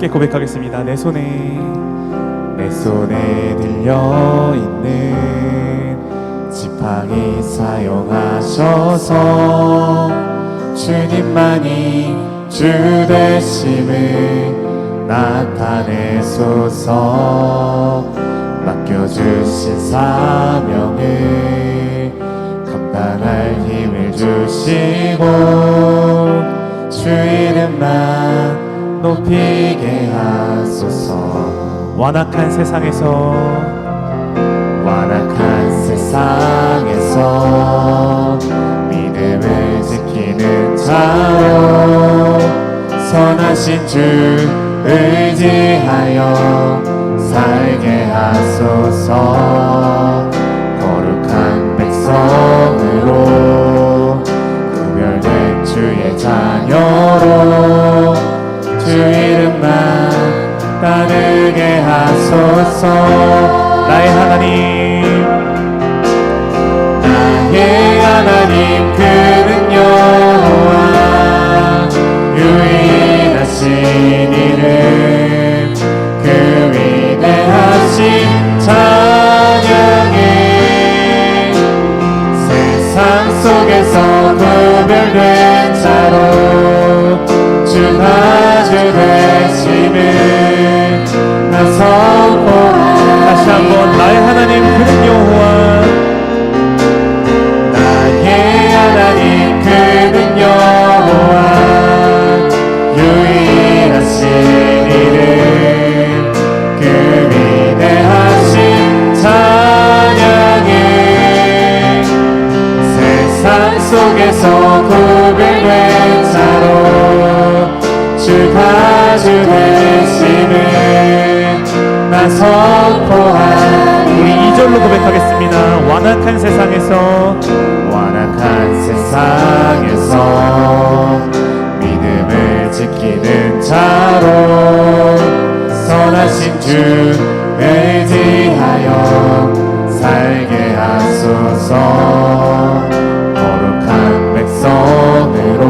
함께 고백하겠습니다. 내 손에 들려있는 지팡이 사용하셔서 주님만이 주 되심을 나타내소서. 맡겨주신 사명을 감당할 힘을 주시고 주 이름만 높이게 하소서. 완악한 세상에서 믿음을 지키는 자로 선하신 주 의지하여 살게 하소서. 거룩한 백성으로 구별된 주의 자녀로 주 이름만 따르게 하소서. 나의 하나님 그는 여호와 유일하신 이름 그 위대하신 찬양에 세상 속에서 구별된 자로 주가 주 되심을 나 선포하리. 다시 한번 나의 하나님 그는 여호와 그는 여호와 유일하신 이름 그 위대하신 찬양에 세상 속에서 구별된 자로 주가 주 되심을 나 선포하리. 우리 2절로 고백하겠습니다. 완악한 세상에서 믿음을 지키는 자로 선하신 주 의지하여 살게 하소서. 거룩한 백성으로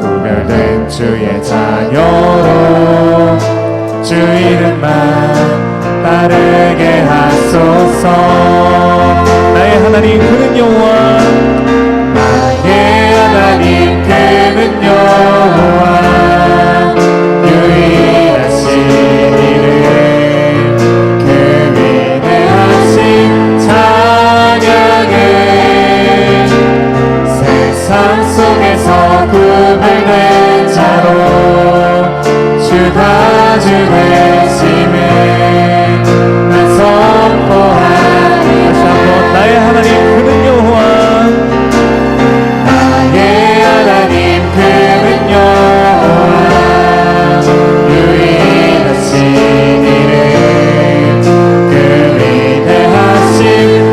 구별된 주의 자녀로 주 이름만 따르게 하소서. 나의 하나님 그는 여호와 유일하신 이름 그 위대하신 찬양에 세상 속에서 구별된 자로 주가 주 되심을 난 선포하리. 다시 한번 나의 하나님 그는 여호와 유일하신 이름 그 위대하신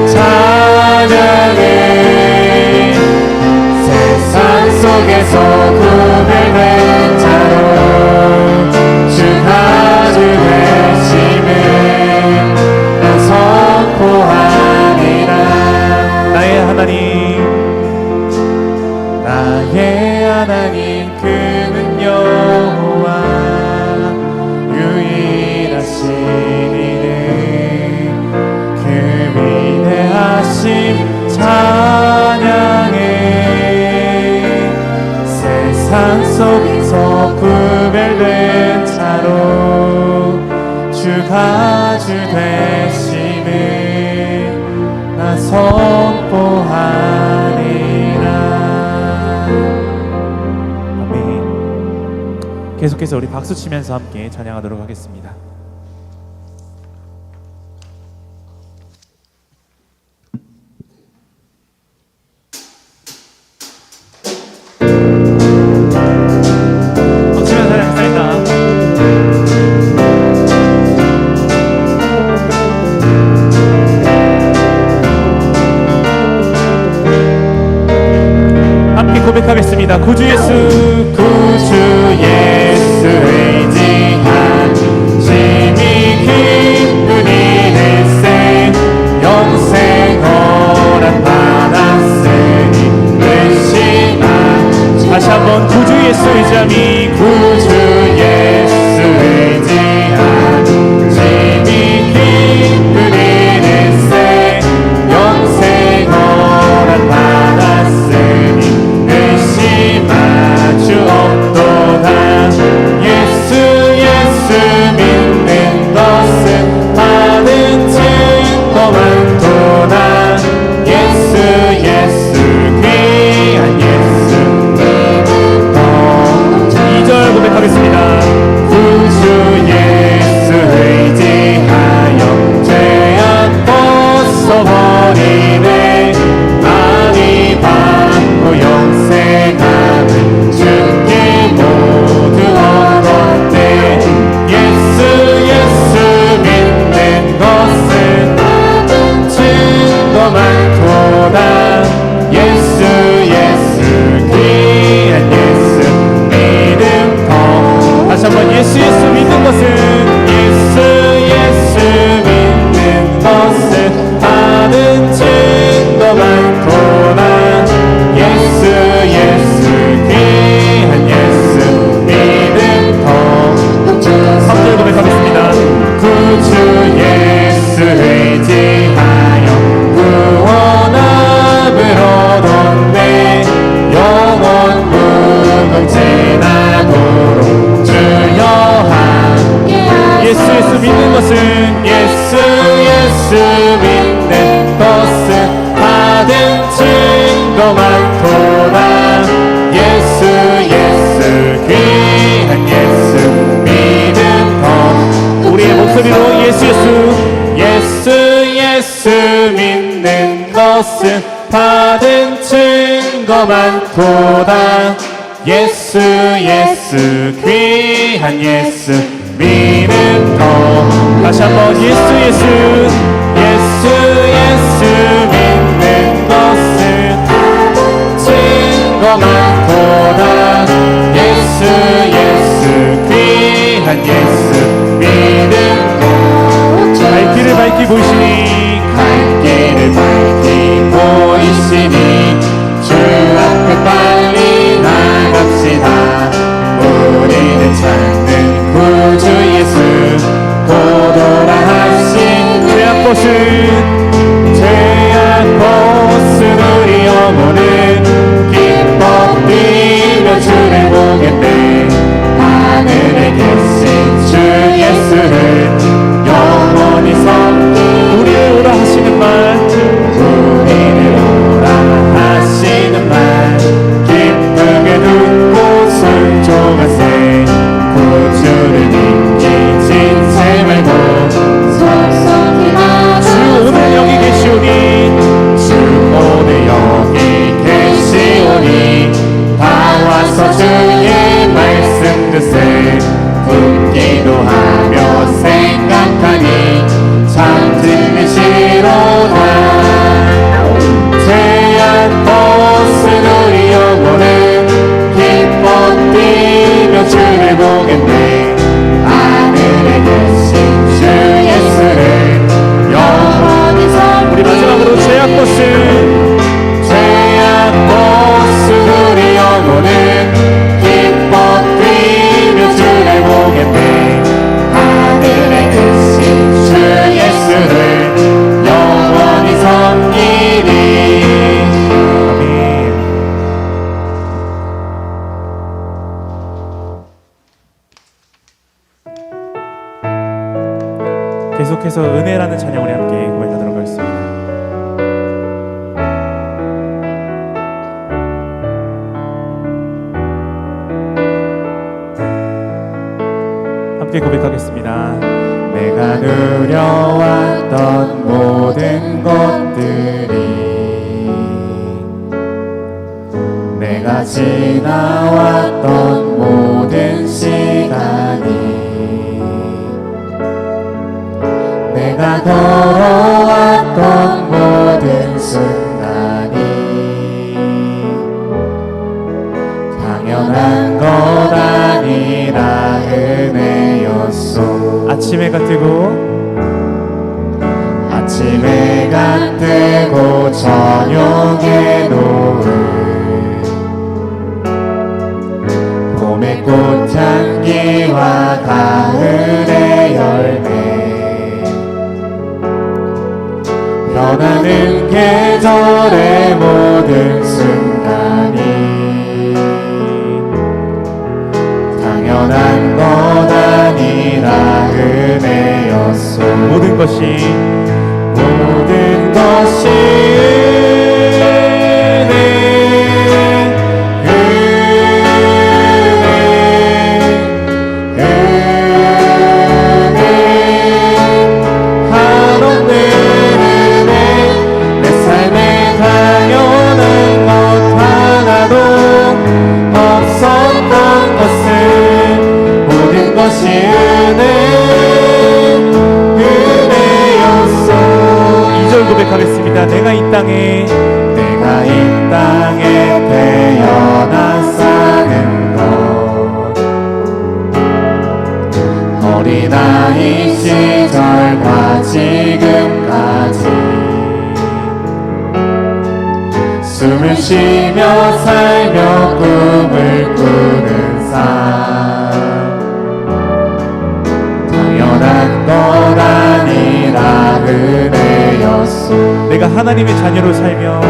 찬양에 세상 속에서 구별된 자로 주가 주 되심을 난 선포하리라. 나의 하나님 그는 여호와 유일하신 이름 그 위대하신 찬양에 세상 속에서 구별된 자로 주가 주 되심을 나 선포하리라. 계속해서 우리 박수 치면서 함께 찬양하도록 하겠습니다. 박수치면서 찬양했습니다. 함께 고백하겠습니다. 구주 예수 의지한 심히 기쁘니 일생 영생 허락 받았으니 되시만. 다시 한번 구주 예수 의지함이 구주 예수 거 많도다. 예수 예수 귀한 예수 믿음 더. 우리의 목소리로 예수 예수 예수 예수 믿는 것은 받은 증거 많도다. 예수 예수 귀한 예수 믿음 더. 다시 한번 예수 예수 예수 예수 믿는 것은 증거 많도다. 예수 예수 귀한 예수 믿음 더. 갈 길을 밝히 보이시니 갈 길을 밝히 보이시니 주 앞에 빨리 나갑시다. 우리는 찾는 구주 예수 고도라 하신 죄악 벗은 우리 영혼은 기뻐 뛰며 주를 보겠네. 하늘에 계신 주 예수를 영원히 섬기. 우리를 오라 하시는 말 우리를 오라 하시는 말 기쁘게 듣고 순종하세. 구주를 믿기 지체 말고 속속히 주 오늘 여기 계시오니 주 오늘 여기 계시오니 다 와서 주의 말씀 듣세. 듣기도 하며 생각하니 참 진리시로다. 죄악 벗은 우리 영혼은 기뻐 뛰며 주를 보겠네. 하늘에 계신 주 예수를 영원히 섬기. 우리 마지막으로 죄악 벗은 우리 영혼은 기뻐 뛰며 주를 보겠네. 하늘에 계신 주 예수를 영원히 섬기리. 아멘. 계속해서 은혜라는 찬양을 함께 고백하도록 하겠습니다. 함께 고백하겠습니다. 내가 누려왔던 모든 것들이 내가 지나왔던 모든 시간이 내가 걸어왔던 모든 순간이 당연한 것 아니라 은혜였소. 아침 해가 뜨고 저녁에 노을 봄의 꽃향기와 가을의 열매 변하는 계절의 모든 순간이 당연한 것 아니라 은혜였소. 모든 것이 고백하겠습니다. 내가 이 땅에 태어나 사는 것 어린아이 시절과 지금까지 숨을 쉬며 살며 꿈을 꾸는 삶 당연한 것 아니라 은혜였소. 내가 하나님의 자녀로 살며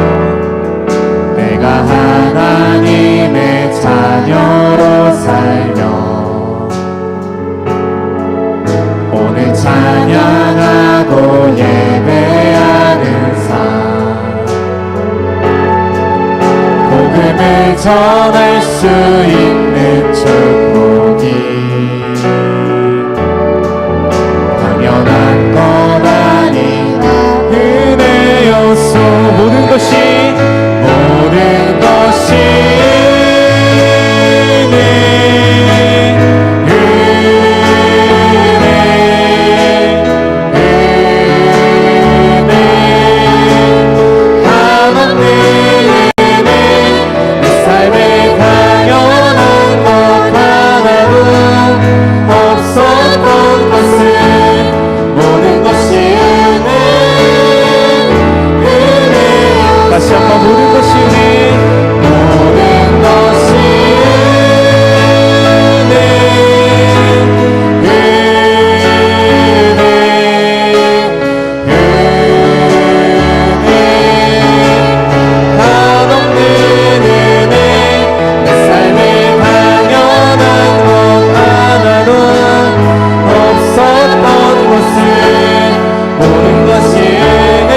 오늘 찬양하고 예배하는 삶 복음을 전할 수 있는 축복이 당연한 것 아니라 은혜였소. 모든 것이 다시 한번 모든 것이 은혜, 모든 것이 은혜, 한없는 은혜. 내 삶에 당연한 것 하나도 없었던 것은 모든 것이 은혜.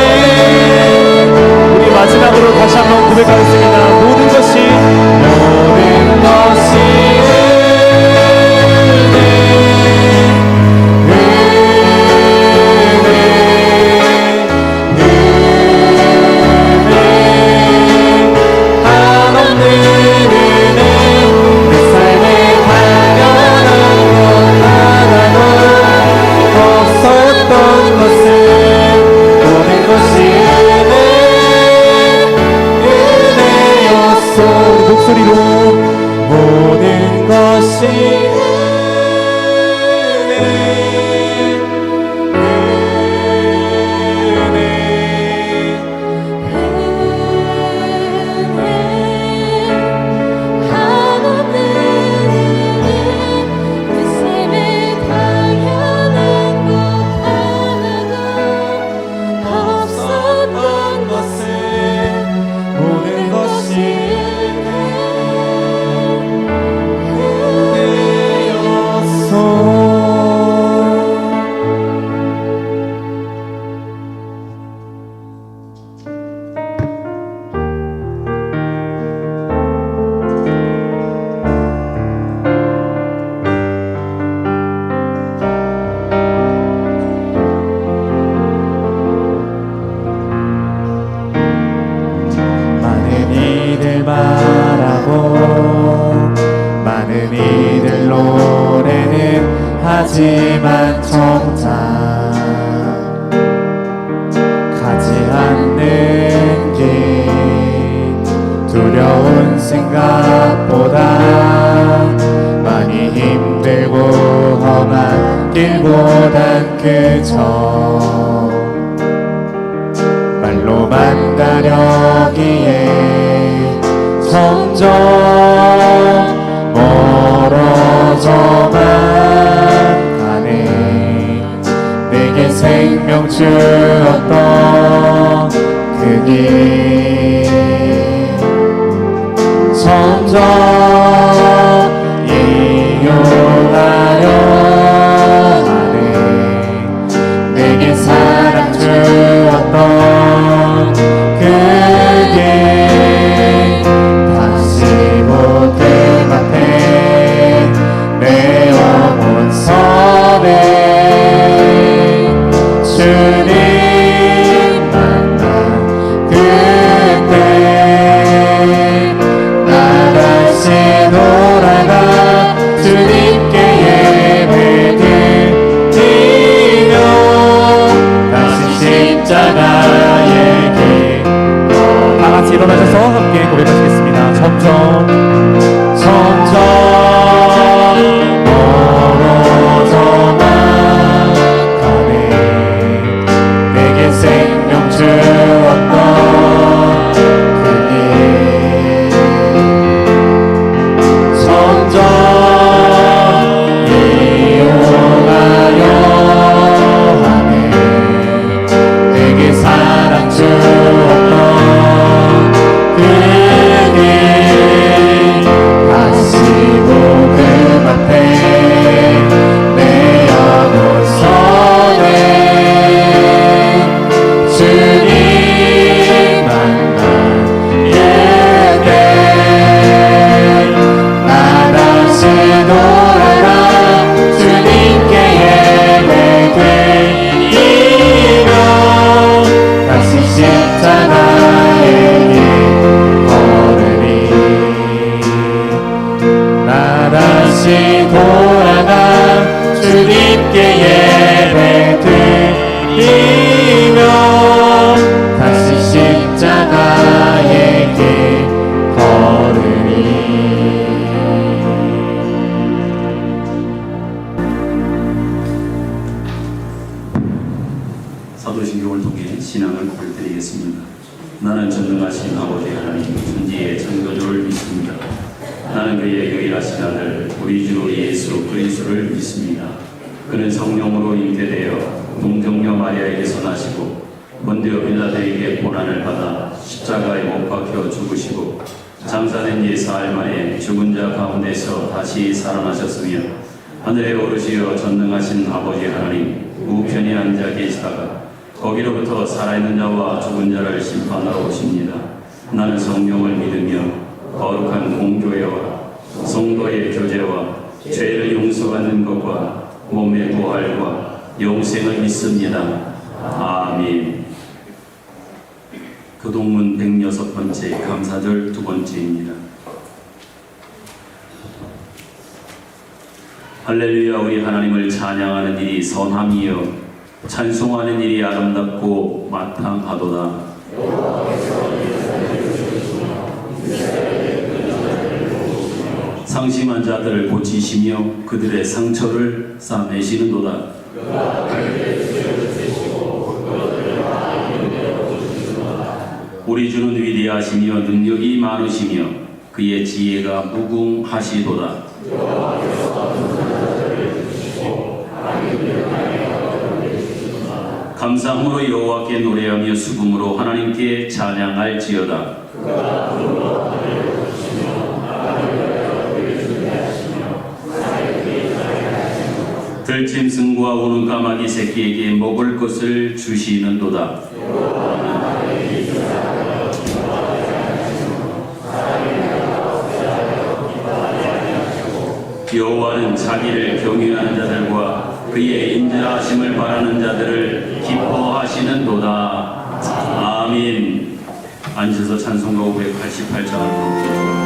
마지막으로 다시 한번 고백하겠습니다. 모든 것이 한없는 은혜. 내 삶에 당연한 것 하나도 없었던 것은 모든 것이 목소리로 모든 것이 많은 이들 노래는 하지만 정작 가지 않는 길 두려운 생각보다 많이 힘들고 험한 길보단 그저 말로만 가려기에 점점 멀어져만 가네. 내게 생명 주었던 그 길 점점 이용하려 하네. 내게 사랑 주었던 그 길 주님 만난 그때 나다시 돌아가 주님께 예배드리며 다시 십자가의 길 다같이 일어나셔서 함께 고백하시겠습니다. 점점 멀어져만 생명 주었던 그 길 점점 이용하려 하네. 내게 사랑 주었던 그 길 다시 전능하신 아버지 하나님 천지의 창조주를 믿습니다. 나는 그의 유일하신 아들 우리 주 예수 그리스도를 믿습니다. 그는 성령으로 잉태되어 동정녀 마리아에게서 나시고 본디오 빌라도에게 고난을 받아 십자가에 못 박혀 죽으시고 장사된 지 사흘 만에 죽은 자 가운데서 다시 살아나셨으며 하늘에 오르시어 전능하신 아버지 하나님 우편에 앉아 계시다가 거기로부터 살아있는 자와 죽은 자를 심판하러 오십니다. 나는 성령을 믿으며 거룩한 공교회와 성도의 교제와 죄를 용서받는 것과 몸의 부활과 영생을 믿습니다. 아멘. 교동문 106번째 감사절 두 번째입니다. 할렐루야. 우리 하나님을 찬양하는 일이 선함이요 찬송하는 일이 아름답고 마땅하도다. 상심한 자들을 고치시며 그들의 상처를 싸매시는도다. 우리 주는 위대하시며 능력이 많으시며 그의 지혜가 무궁하시도다. 감사함으로 여호와께 노래하며 수금으로 하나님께 찬양할지어다. 들짐승과 우는 까마귀 새끼에게 먹을 것을 주시는도다. 여호와는 자기를 경외하는 자들과 그의 인자하심을 바라는 자들을 기뻐하시는도다. 아멘. 앉으셔서 찬송가 588장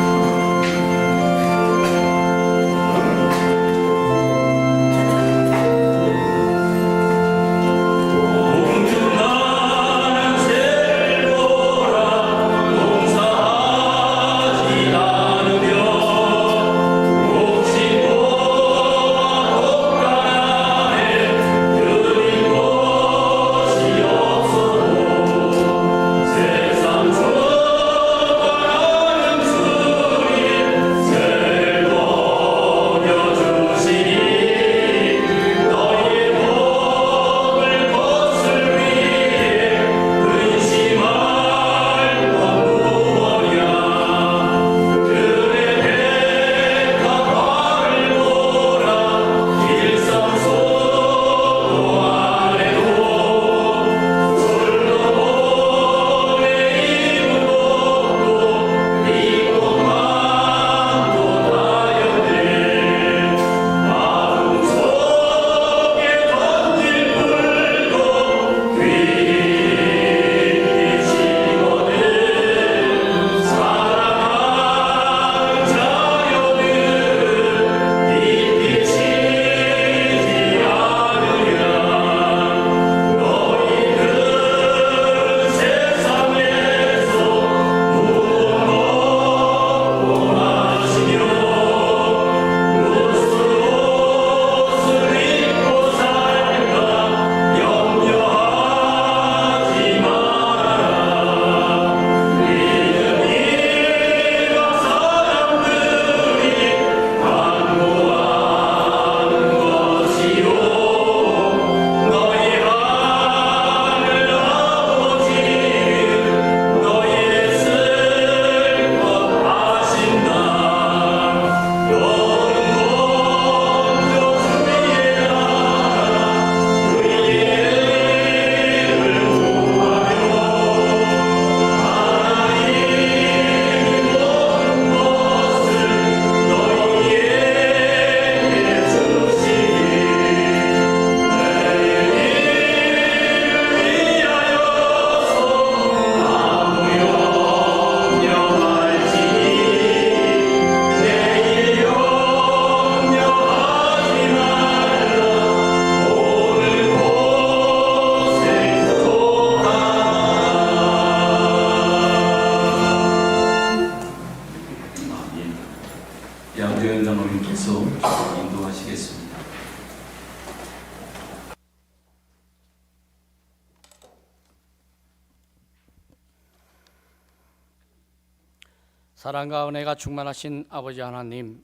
사랑과 은혜가 충만하신 아버지 하나님,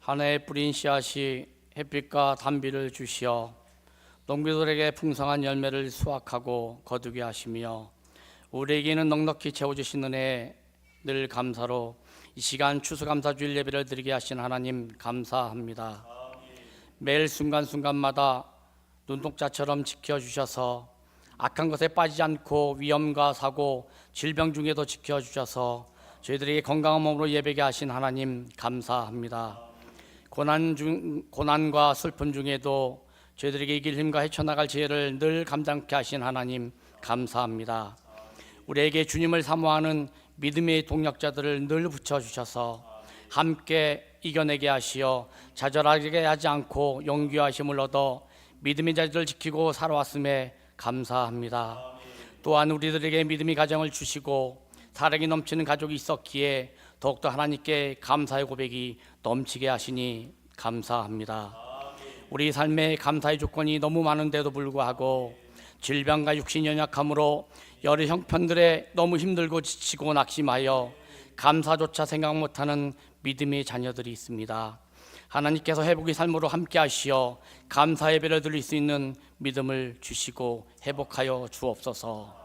한 해에 뿌린 씨앗이 햇빛과 단비를 주시어 농부들에게 풍성한 열매를 수확하고 거두게 하시며 우리에게는 넉넉히 채워주신 은혜에 늘 감사로 이 시간 추수감사주일 예배를 드리게 하신 하나님 감사합니다. 매일 순간순간마다 눈동자처럼 지켜주셔서 악한 것에 빠지지 않고 위험과 사고, 질병 중에도 지켜주셔서 저희들에게 건강한 몸으로 예배게 하신 하나님 감사합니다. 고난과 슬픔 중에도 저희들에게 이길 힘과 헤쳐나갈 지혜를 늘 감당케 하신 하나님 감사합니다. 우리에게 주님을 사모하는 믿음의 동력자들을 늘 붙여주셔서 함께 이겨내게 하시어 좌절하게 하지 않고 용기와 힘을 얻어 믿음의 자리를 지키고 살아왔음에 감사합니다. 또한 우리들에게 믿음의 가정을 주시고 사랑이 넘치는 가족이 있었기에 더욱더 하나님께 감사의 고백이 넘치게 하시니 감사합니다. 우리 삶의 감사의 조건이 너무 많은데도 불구하고 질병과 육신 연약함으로 여러 형편들에 너무 힘들고 지치고 낙심하여 감사조차 생각 못하는 믿음의 자녀들이 있습니다. 하나님께서 회복의 삶으로 함께 하시어 감사 예배를 드릴 수 있는 믿음을 주시고 회복하여 주옵소서.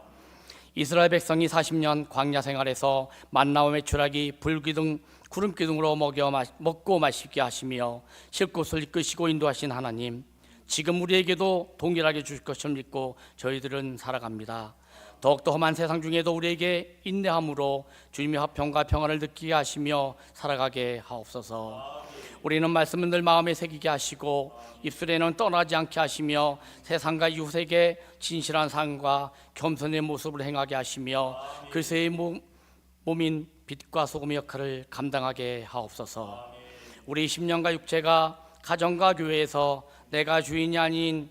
이스라엘 백성이 40년 광야 생활에서 만나와 메추라기 불기둥 구름기둥으로 먹고 마시게 하시며 쉴 곳을 이끄시고 인도하신 하나님, 지금 우리에게도 동일하게 주실 것을 믿고 저희들은 살아갑니다. 더욱더 험한 세상 중에도 우리에게 인내함으로 주님의 화평과 평안을 느끼게 하시며 살아가게 하옵소서. 우리는 말씀을 늘 마음에 새기게 하시고 입술에는 떠나지 않게 하시며 세상과 이웃에게 진실한 삶과 겸손의 모습을 행하게 하시며 그리스도의 몸인 빛과 소금의 역할을 감당하게 하옵소서. 우리 심령과 육체가 가정과 교회에서 내가 주인이 아닌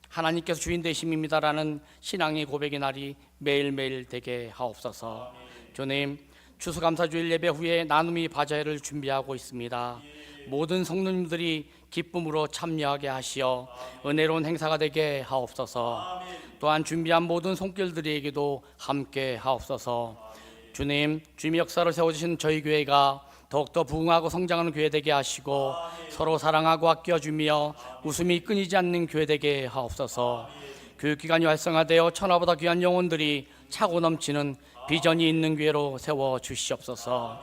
하나님께서 주인 되심입니다라는 신앙의 고백의 날이 매일매일 되게 하옵소서. 주님, 추수감사주일 예배 후에 나눔의 바자회를 준비하고 있습니다. 모든 성도님들이 기쁨으로 참여하게 하시어 은혜로운 행사가 되게 하옵소서. 또한 준비한 모든 손길들에게도 함께 하옵소서. 주님, 주님의 역사를 세워주신 저희 교회가 더욱더 부흥하고 성장하는 교회 되게 하시고 서로 사랑하고 아껴주며 웃음이 끊이지 않는 교회 되게 하옵소서. 교육기관이 활성화되어 천하보다 귀한 영혼들이 차고 넘치는 비전이 있는 교회로 세워주시옵소서.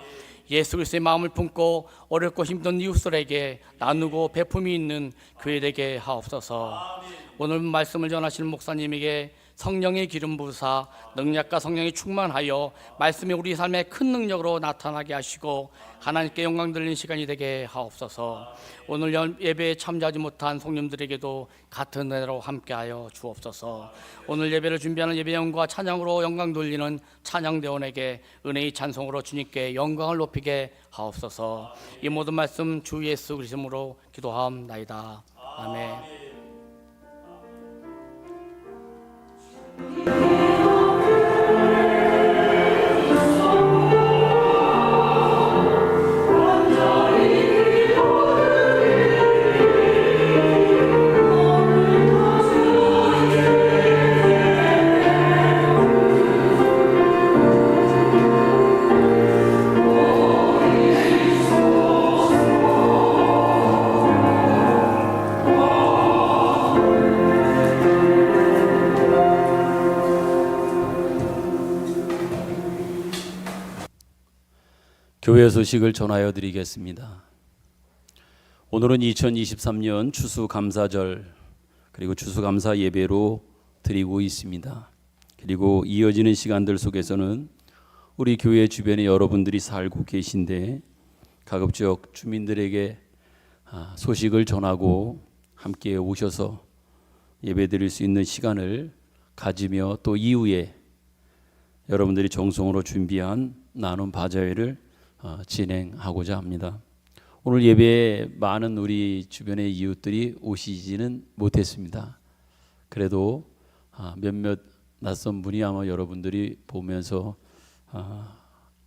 예수 그리스도의 마음을 품고 어렵고 힘든 이웃들에게 나누고 베품이 있는 교회 되게 하옵소서. 오늘 말씀을 전하시는 목사님에게 성령의 기름 부으사 능력과 성령이 충만하여 말씀이 우리 삶에 큰 능력으로 나타나게 하시고 하나님께 영광 돌리는 시간이 되게 하옵소서. 오늘 예배에 참여하지 못한 성님들에게도 같은 은혜로 함께하여 주옵소서. 오늘 예배를 준비하는 예배원과 찬양으로 영광 돌리는 찬양대원에게 은혜의 찬송으로 주님께 영광을 높이게 하옵소서. 이 모든 말씀 주 예수 그리스도로 기도하옵나이다. 아멘. 교회 소식을 전하여 드리겠습니다. 오늘은 2023년 추수감사절 그리고 추수감사 예배로 드리고 있습니다. 그리고 이어지는 시간들 속에서는 우리 교회 주변에 여러분들이 살고 계신데 가급적 주민들에게 소식을 전하고 함께 오셔서 예배 드릴 수 있는 시간을 가지며 또 이후에 여러분들이 정성으로 준비한 나눔 바자회를 진행하고자 합니다. 오늘 예배에 많은 우리 주변의 이웃들이 오시지는 못했습니다. 그래도 몇몇 낯선 분이 아마 여러분들이 보면서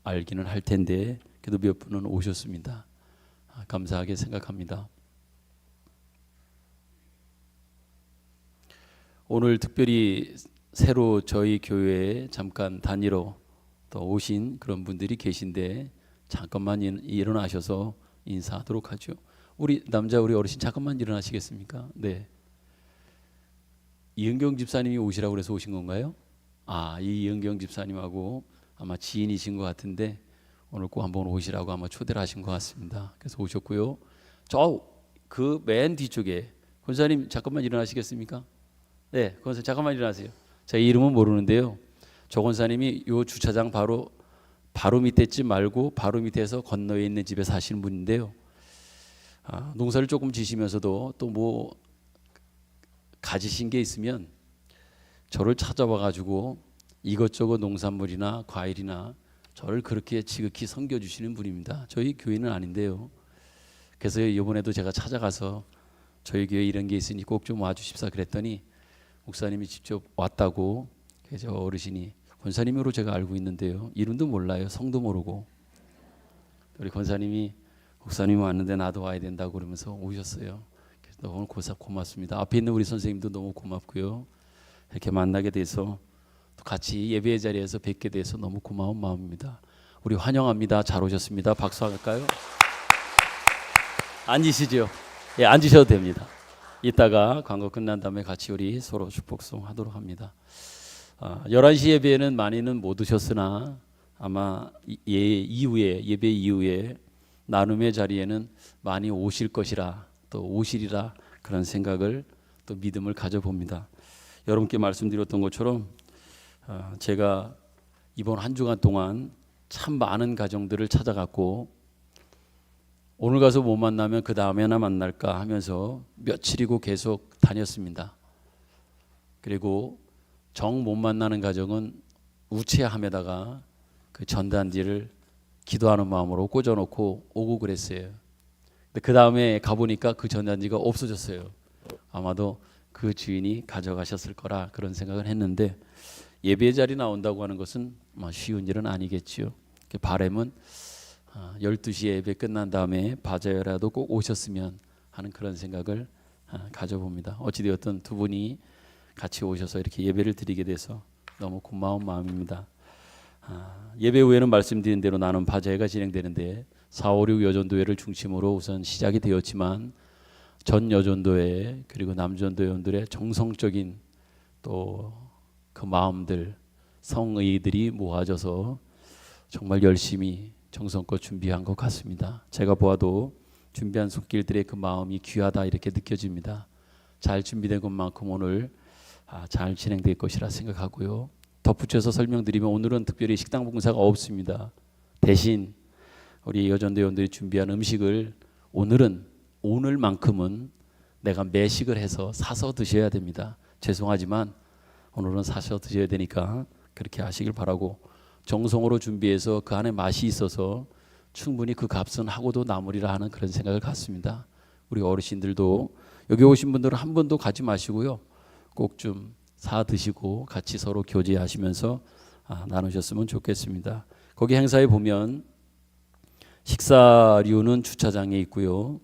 알기는 할 텐데 그래도 몇 분은 오셨습니다. 감사하게 생각합니다. 오늘 특별히 새로 저희 교회에 잠깐 단위로 또 오신 그런 분들이 계신데 잠깐만 일어나셔서 인사하도록 하죠. 우리 어르신 잠깐만 일어나시겠습니까? 네. 이은경 집사님이 오시라고 그래서 오신 건가요? 이 이은경 집사님하고 아마 지인이신 것 같은데 오늘 꼭 한번 오시라고 아마 초대를 하신 것 같습니다. 그래서 오셨고요. 저 그 맨 뒤쪽에 권사님 잠깐만 일어나시겠습니까? 네, 권사님 잠깐만 일어나세요. 제 이름은 모르는데요. 조 권사님이 요 주차장 바로 밑에 집 말고 바로 밑에서 건너에 있는 집에 사시는 분인데요. 농사를 조금 지시면서도 또 뭐 가지신 게 있으면 저를 찾아와 가지고 이것저것 농산물이나 과일이나 저를 그렇게 지극히 섬겨주시는 분입니다. 저희 교회는 아닌데요. 그래서 이번에도 제가 찾아가서 저희 교회 이런 게 있으니 꼭 좀 와주십사 그랬더니 목사님이 직접 왔다고. 그래서 어르신이 권사님으로 제가 알고 있는데요. 이름도 몰라요. 성도 모르고. 우리 권사님이 목사님 왔는데 나도 와야 된다고 그러면서 오셨어요. 그래서 너무 고맙습니다. 앞에 있는 우리 선생님도 너무 고맙고요. 이렇게 만나게 돼서 또 같이 예배의 자리에서 뵙게 돼서 너무 고마운 마음입니다. 우리 환영합니다. 잘 오셨습니다. 박수 할까요? 앉으시죠. 예, 앉으셔도 됩니다. 이따가 광고 끝난 다음에 같이 우리 서로 축복송 하도록 합니다. 11시 예배에는 많이는 못 오셨으나 아마 예배 이후에 나눔의 자리에는 많이 오실 것이라 또 오시리라 그런 생각을 또 믿음을 가져봅니다. 여러분께 말씀드렸던 것처럼 제가 이번 한 주간 동안 참 많은 가정들을 찾아갔고 오늘 가서 못 만나면 그 다음에나 만날까 하면서 며칠이고 계속 다녔습니다. 그리고 정 못 만나는 가정은 우체함에다가 그 전단지를 기도하는 마음으로 꽂아놓고 오고 그랬어요. 근데 그 다음에 가보니까 그 전단지가 없어졌어요. 아마도 그 주인이 가져가셨을 거라 그런 생각을 했는데 예배 자리 나온다고 하는 것은 쉬운 일은 아니겠지요. 바람은 12시에 예배 끝난 다음에 바자회라도 꼭 오셨으면 하는 그런 생각을 가져봅니다. 어찌되었든 두 분이 같이 오셔서 이렇게 예배를 드리게 돼서 너무 고마운 마음입니다. 예배 후에는 말씀드린 대로 나눔 바자회가 진행되는데 4, 5, 6 여전도회를 중심으로 우선 시작이 되었지만 전 여전도회 그리고 남전도회원들의 정성적인 또 그 마음들 성의들이 모아져서 정말 열심히 정성껏 준비한 것 같습니다. 제가 보아도 준비한 손길들의 그 마음이 귀하다 이렇게 느껴집니다. 잘 준비된 것만큼 오늘 잘 진행될 것이라 생각하고요. 덧붙여서 설명드리면 오늘은 특별히 식당 봉사가 없습니다. 대신 우리 여전도원들이 준비한 음식을 오늘만큼은 내가 매식을 해서 사서 드셔야 됩니다. 죄송하지만 오늘은 사서 드셔야 되니까 그렇게 하시길 바라고 정성으로 준비해서 그 안에 맛이 있어서 충분히 그 값은 하고도 남으리라 하는 그런 생각을 갖습니다. 우리 어르신들도 여기 오신 분들은 한 번도 가지 마시고요. 꼭 좀 사 드시고 같이 서로 교제하시면서 나누셨으면 좋겠습니다. 거기 행사에 보면 식사류는 주차장에 있고요.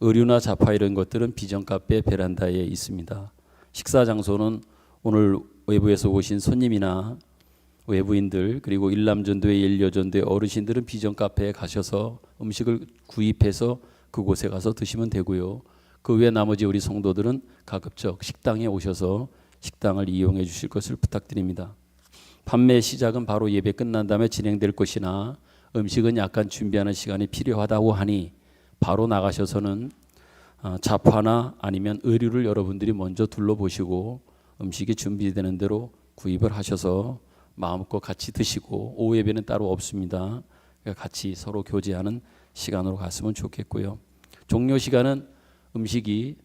의류나 잡화 이런 것들은 비전 카페 베란다에 있습니다. 식사 장소는 오늘 외부에서 오신 손님이나 외부인들 그리고 일남전도회 일여전도회 어르신들은 비전 카페에 가셔서 음식을 구입해서 그곳에 가서 드시면 되고요. 그 외 나머지 우리 성도들은 가급적 식당에 오셔서 식당을 이용해 주실 것을 부탁드립니다. 판매 시작은 바로 예배 끝난 다음에 진행될 것이나 음식은 약간 준비하는 시간이 필요하다고 하니 바로 나가셔서는 잡화나 아니면 의류를 여러분들이 먼저 둘러보시고 음식이 준비되는 대로 구입을 하셔서 마음껏 같이 드시고 오후 예배는 따로 없습니다. 같이 서로 교제하는 시간으로 갔으면 좋겠고요. 종료 시간은 음식이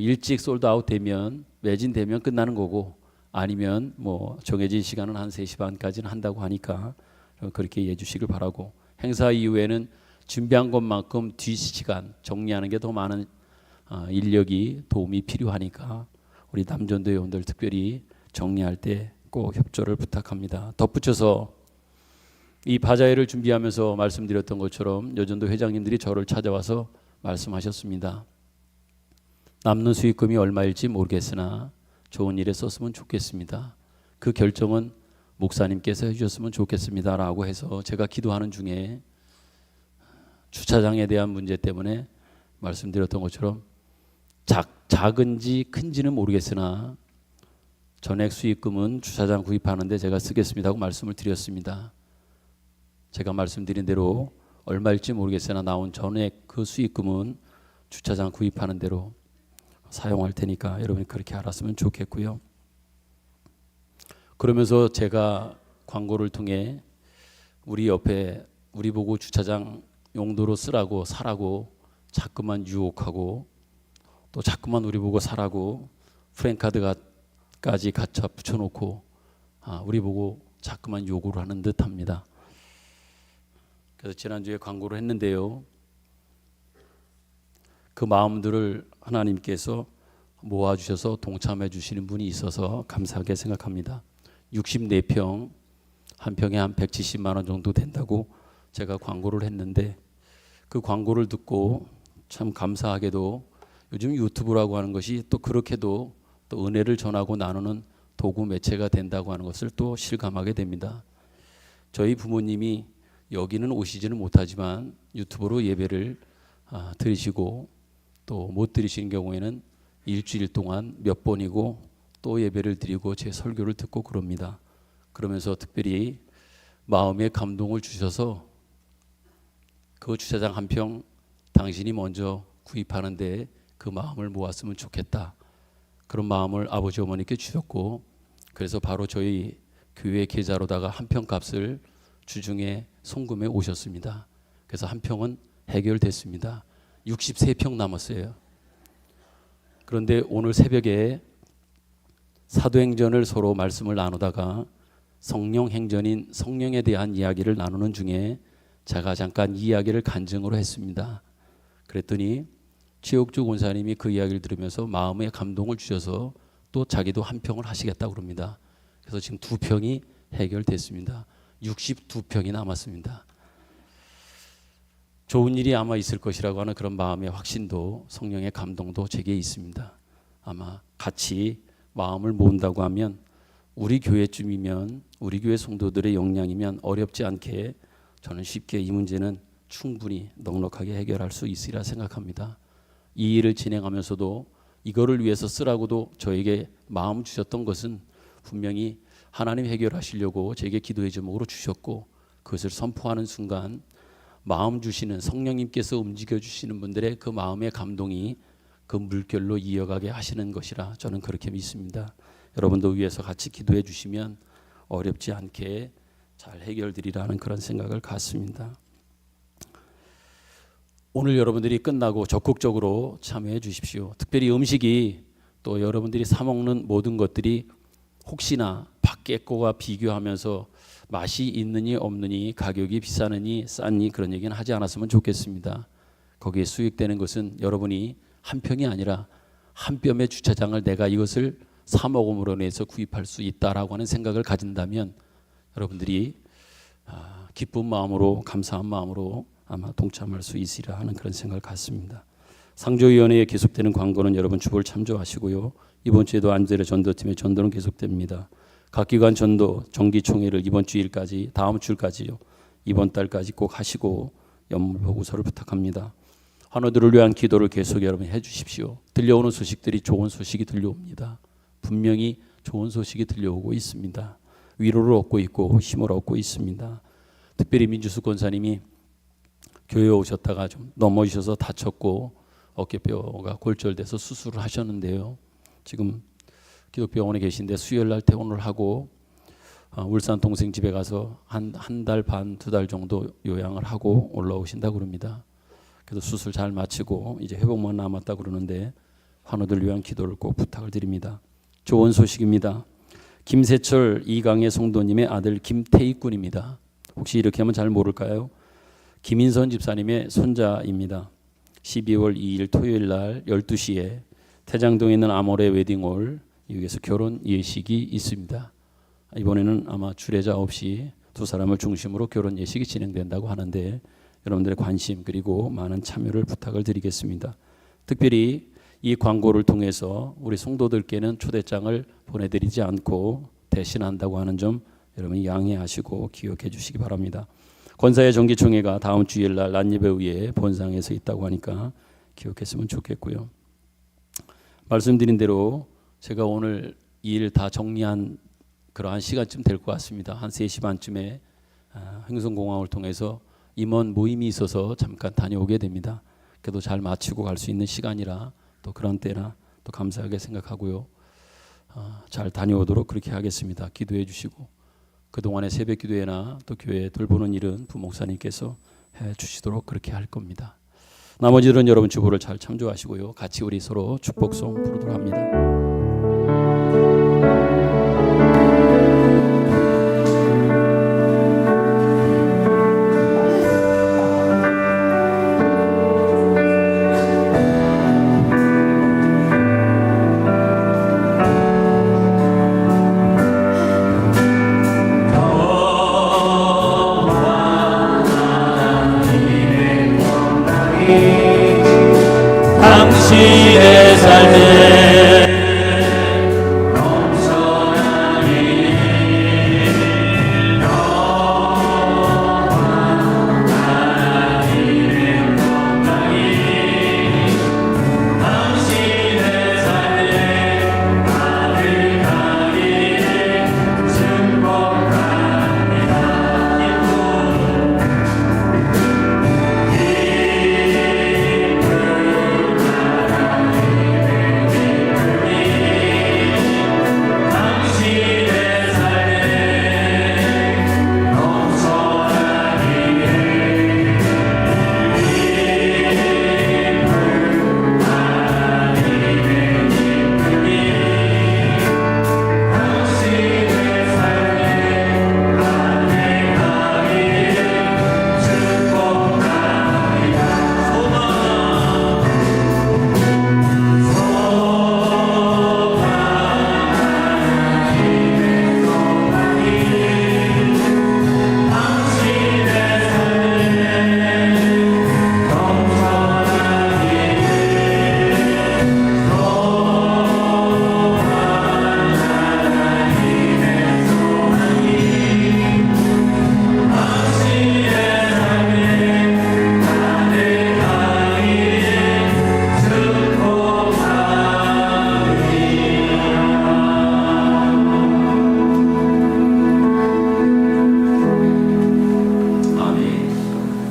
일찍 솔드아웃 되면 매진되면 끝나는 거고 아니면 정해진 시간은 한 3시 반까지는 한다고 하니까 그렇게 이해해 주시길 바라고 행사 이후에는 준비한 것만큼 뒷시간 정리하는 게 더 많은 인력이 도움이 필요하니까 우리 남전도 회원들 특별히 정리할 때 꼭 협조를 부탁합니다. 덧붙여서 이 바자회를 준비하면서 말씀드렸던 것처럼 여전도 회장님들이 저를 찾아와서 말씀하셨습니다. 남는 수익금이 얼마일지 모르겠으나 좋은 일에 썼으면 좋겠습니다. 그 결정은 목사님께서 해주셨으면 좋겠습니다라고 해서 제가 기도하는 중에 주차장에 대한 문제 때문에 말씀드렸던 것처럼 작은지 큰지는 모르겠으나 전액 수익금은 주차장 구입하는데 제가 쓰겠습니다 하고 말씀을 드렸습니다. 제가 말씀드린 대로 얼마일지 모르겠으나 나온 전액 그 수익금은 주차장 구입하는 대로 사용할 테니까 여러분이 그렇게 알았으면 좋겠고요. 그러면서 제가 광고를 통해 우리 옆에 우리 보고 주차장 용도로 쓰라고 사라고 자꾸만 유혹하고 또 자꾸만 우리 보고 사라고 프랜카드까지 갖다 붙여놓고 우리 보고 자꾸만 요구를 하는 듯합니다. 그래서 지난주에 광고를 했는데요. 그 마음들을 하나님께서 모아주셔서 동참해 주시는 분이 있어서 감사하게 생각합니다. 64평, 한 평에 한 170만 원 정도 된다고 제가 광고를 했는데 그 광고를 듣고 참 감사하게도 요즘 유튜브라고 하는 것이 또 그렇게도 또 은혜를 전하고 나누는 도구 매체가 된다고 하는 것을 또 실감하게 됩니다. 저희 부모님이 여기는 오시지는 못하지만 유튜브로 예배를 드리시고 또 못 드리시는 경우에는 일주일 동안 몇 번이고 또 예배를 드리고 제 설교를 듣고 그럽니다. 그러면서 특별히 마음에 감동을 주셔서 그 주차장 한 평 당신이 먼저 구입하는데 그 마음을 모았으면 좋겠다. 그런 마음을 아버지 어머니께 주셨고 그래서 바로 저희 교회 계좌로다가 한 평 값을 주중에 송금해 오셨습니다. 그래서 한 평은 해결됐습니다. 63평 남았어요. 그런데 오늘 새벽에 사도행전을 서로 말씀을 나누다가 성령 행전인 성령에 대한 이야기를 나누는 중에 제가 잠깐 이 이야기를 간증으로 했습니다. 그랬더니 최옥주 권사님이 그 이야기를 들으면서 마음에 감동을 주셔서 또 자기도 한 평을 하시겠다고 그럽니다. 그래서 지금 2평이 해결됐습니다. 62평이 남았습니다. 좋은 일이 아마 있을 것이라고 하는 그런 마음의 확신도 성령의 감동도 제게 있습니다. 아마 같이 마음을 모은다고 하면 우리 교회쯤이면 우리 교회 성도들의 역량이면 어렵지 않게 저는 쉽게 이 문제는 충분히 넉넉하게 해결할 수 있으리라 생각합니다. 이 일을 진행하면서도 이거를 위해서 쓰라고도 저에게 마음 주셨던 것은 분명히 하나님 해결하시려고 제게 기도의 제목으로 주셨고 그것을 선포하는 순간 마음 주시는 성령님께서 움직여 주시는 분들의 그 마음의 감동이 그 물결로 이어가게 하시는 것이라 저는 그렇게 믿습니다. 여러분도 위해서 같이 기도해 주시면 어렵지 않게 잘 해결되리라는 그런 생각을 갖습니다. 오늘 여러분들이 끝나고 적극적으로 참여해 주십시오. 특별히 음식이 또 여러분들이 사 먹는 모든 것들이 혹시나 밖에 거와 비교하면서 맛이 있느니 없느니 가격이 비싸느니 쌌니 그런 얘기는 하지 않았으면 좋겠습니다. 거기에 수익되는 것은 여러분이 한 평이 아니라 한 뼘의 주차장을 내가 이것을 사 먹음으로 인해서 구입할 수 있다라고 하는 생각을 가진다면 여러분들이 기쁜 마음으로 감사한 마음으로 아마 동참할 수 있으리라 하는 그런 생각을 갖습니다. 상조위원회에 계속되는 광고는 여러분 주보를 참조하시고요. 이번 주에도 안젤의 전도팀의 전도는 계속됩니다. 각 기관 전도 정기총회를 이번 주일까지 다음 주일까지요. 이번 달까지 꼭 하시고 연물 보고서를 부탁합니다. 환우들을 위한 기도를 계속 여러분 해주십시오. 들려오는 소식들이 좋은 소식이 들려옵니다. 분명히 좋은 소식이 들려오고 있습니다. 위로를 얻고 있고 힘을 얻고 있습니다. 특별히 민주숙 권사님이 교회에 오셨다가 좀 넘어지셔서 다쳤고 어깨뼈가 골절돼서 수술을 하셨는데요. 지금 기독병원에 계신데 수요일날 퇴원을 하고 울산 동생 집에 가서 한 달 반, 2달 정도 요양을 하고 올라오신다고 그럽니다. 그래서 수술 잘 마치고 이제 회복만 남았다 그러는데 환우들 위한 기도를 꼭 부탁을 드립니다. 좋은 소식입니다. 김세철 이강의 성도님의 아들 김태희 군입니다. 혹시 이렇게 하면 잘 모를까요? 김인선 집사님의 손자입니다. 12월 2일 토요일 날 12시에 태장동에 있는 아모레 웨딩홀 여기에서 결혼 예식이 있습니다. 이번에는 아마 주례자 없이 두 사람을 중심으로 결혼 예식이 진행된다고 하는데 여러분들의 관심 그리고 많은 참여를 부탁을 드리겠습니다. 특별히 이 광고를 통해서 우리 성도들께는 초대장을 보내드리지 않고 대신한다고 하는 점 여러분 양해하시고 기억해 주시기 바랍니다. 권사회 정기총회가 다음 주일날 란예배 후에 본상에서 있다고 하니까 기억했으면 좋겠고요. 말씀드린 대로 제가 오늘 일 다 정리한 그러한 시간쯤 될 것 같습니다. 한 3시 반쯤에 행성공항을 통해서 임원 모임이 있어서 잠깐 다녀오게 됩니다. 그래도 잘 마치고 갈 수 있는 시간이라 또 그런 때나 또 감사하게 생각하고요. 잘 다녀오도록 그렇게 하겠습니다. 기도해 주시고 그동안의 새벽 기도회나 또 교회 돌보는 일은 부목사님께서 해 주시도록 그렇게 할 겁니다. 나머지들은 여러분 주보를 잘 참조하시고요. 같이 우리 서로 축복송 부르도록 합니다. 당신의 삶에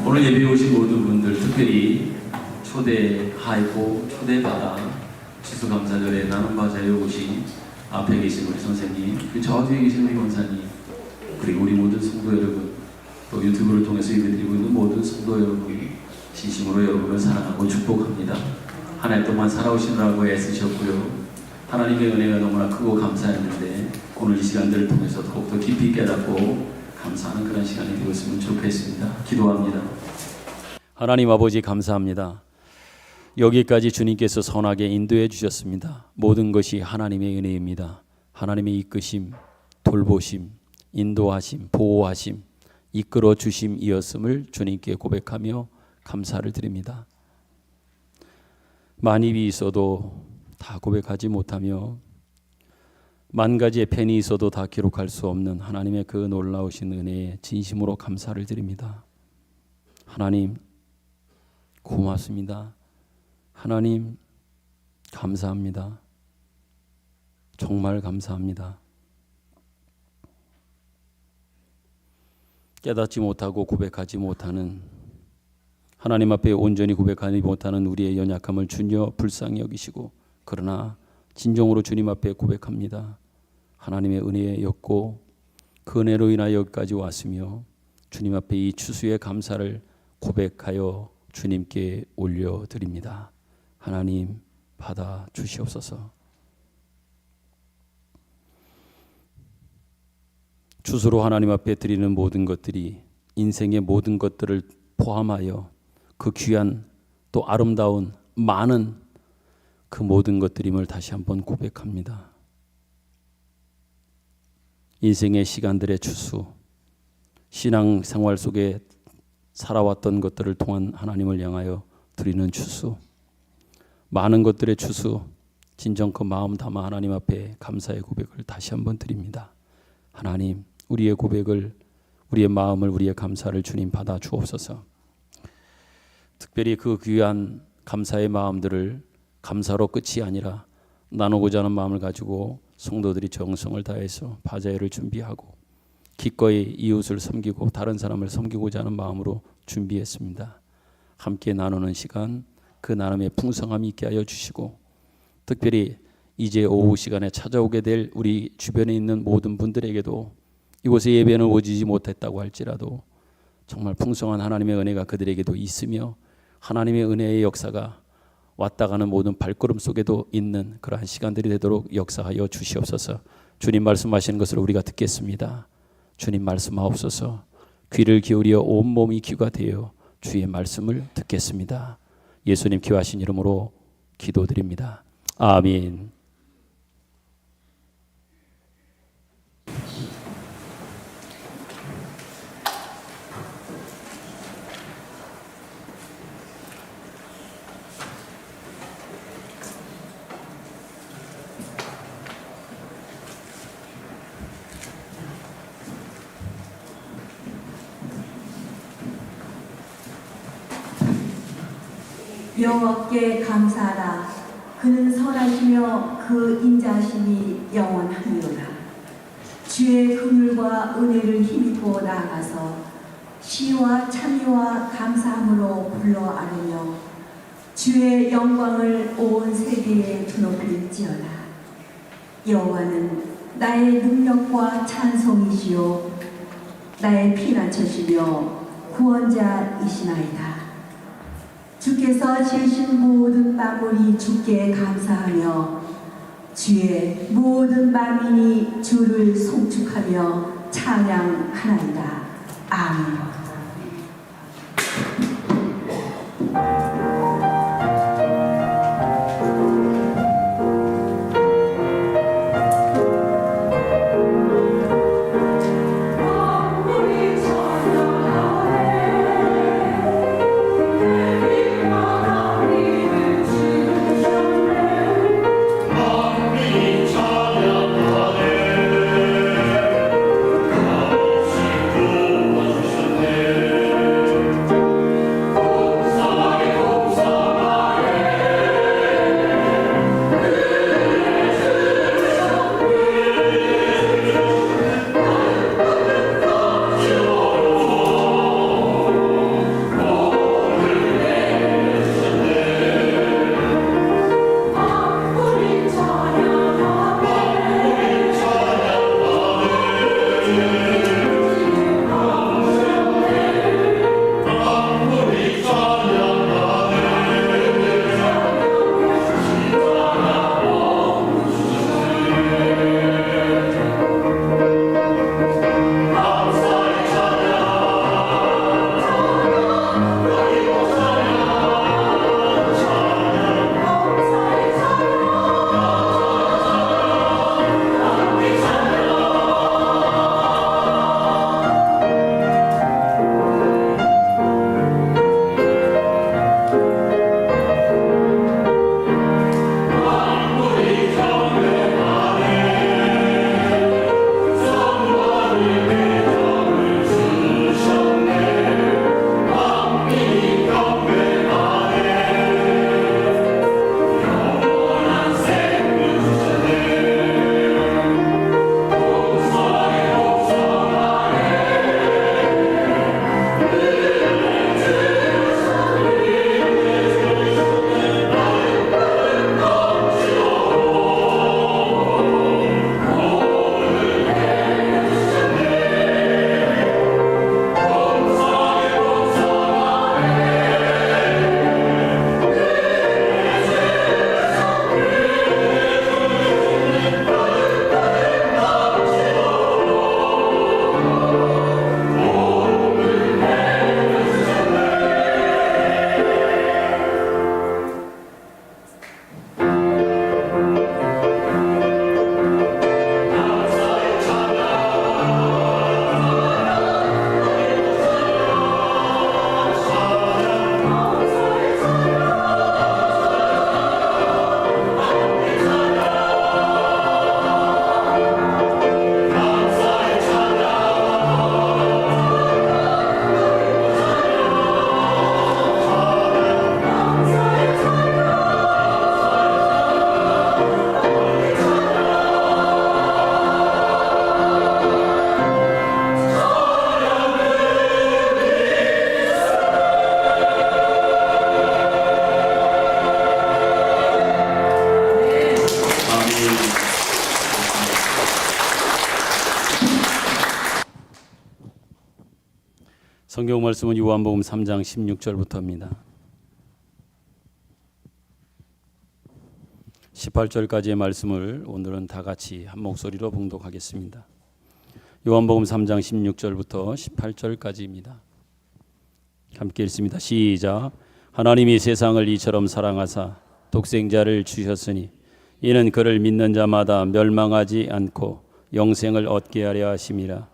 오늘 예배에 오신 모든 분들 특별히 초대하고 초대받아 추수감사절에 나눔과 자유에 오신 앞에 계신 우리 선생님, 그리고 저 뒤에 계신 우리 권사님, 그리고 우리 모든 성도 여러분, 또 유튜브를 통해서 예배드리고 있는 모든 성도 여러분, 진심으로 여러분을 사랑하고 축복합니다. 한 해 동안 살아오시느라고 애쓰셨고요. 하나님의 은혜가 너무나 크고 감사했는데 오늘 이 시간들을 통해서 더욱더 깊이 깨닫고 감사하는 그런 시간이 되었으면 좋겠습니다. 기도합니다. 하나님 아버지 감사합니다. 여기까지 주님께서 선하게 인도해 주셨습니다. 모든 것이 하나님의 은혜입니다. 하나님의 이끄심, 돌보심, 인도하심, 보호하심, 이끌어 주심이었음을 주님께 고백하며 감사를 드립니다. 만입이 있어도 다 고백하지 못하며 만 가지의 펜이 있어도 다 기록할 수 없는 하나님의 그 놀라우신 은혜에 진심으로 감사를 드립니다. 하나님 고맙습니다. 하나님 감사합니다. 정말 감사합니다. 깨닫지 못하고 고백하지 못하는, 하나님 앞에 온전히 고백하지 못하는 우리의 연약함을 주여 불쌍히 여기시고, 그러나 진정으로 주님 앞에 고백합니다. 하나님의 은혜였고 그 은혜로 인하여 여기까지 왔으며 주님 앞에 이 추수의 감사를 고백하여 주님께 올려드립니다. 하나님 받아 주시옵소서. 추수로 하나님 앞에 드리는 모든 것들이 인생의 모든 것들을 포함하여 그 귀한 또 아름다운 많은 그 모든 것들임을 다시 한번 고백합니다. 인생의 시간들의 추수, 신앙 생활 속에 살아왔던 것들을 통한 하나님을 향하여 드리는 추수, 많은 것들의 추수, 진정 그 마음 담아 하나님 앞에 감사의 고백을 다시 한번 드립니다. 하나님 우리의 고백을, 우리의 마음을, 우리의 감사를 주님 받아 주옵소서. 특별히 그 귀한 감사의 마음들을 감사로 끝이 아니라 나누고자 하는 마음을 가지고 성도들이 정성을 다해서 바자회를 준비하고 기꺼이 이웃을 섬기고 다른 사람을 섬기고자 하는 마음으로 준비했습니다. 함께 나누는 시간, 그 나눔의 풍성함이 있게 하여 주시고, 특별히 이제 오후 시간에 찾아오게 될 우리 주변에 있는 모든 분들에게도 이곳에 예배는 오지 못했다고 할지라도 정말 풍성한 하나님의 은혜가 그들에게도 있으며 하나님의 은혜의 역사가 왔다 가는 모든 발걸음 속에도 있는 그러한 시간들이 되도록 역사하여 주시옵소서. 주님 말씀하시는 것을 우리가 듣겠습니다. 주님 말씀하옵소서. 귀를 기울여 온몸이 귀가 되어 주의 말씀을 듣겠습니다. 예수님 귀하신 이름으로 기도드립니다. 아멘. 여호와께 감사하라. 그는 선하시며 그 인자심이 영원하니로다. 주의 긍휼과 은혜를 힘입고 나아가서 시와 찬미와 감사함으로 불러 아뢰며 주의 영광을 온 세계에 드높일지어다. 여호와는 나의 능력과 찬송이시요 나의 피난처시며 구원자이시나이다. 주께서 지으신 모든 만물이 주께 감사하며 주의 모든 만민이 주를 송축하며 찬양하나이다. 아멘. 주 성경 말씀은 요한복음 3장 16절부터입니다. 18절까지의 말씀을 오늘은 다 같이 한 목소리로 봉독하겠습니다. 요한복음 3장 16절부터 18절까지입니다. 함께 읽습니다. 시작. 하나님이 세상을 이처럼 사랑하사 독생자를 주셨으니 이는 그를 믿는 자마다 멸망하지 않고 영생을 얻게 하려 하심이라.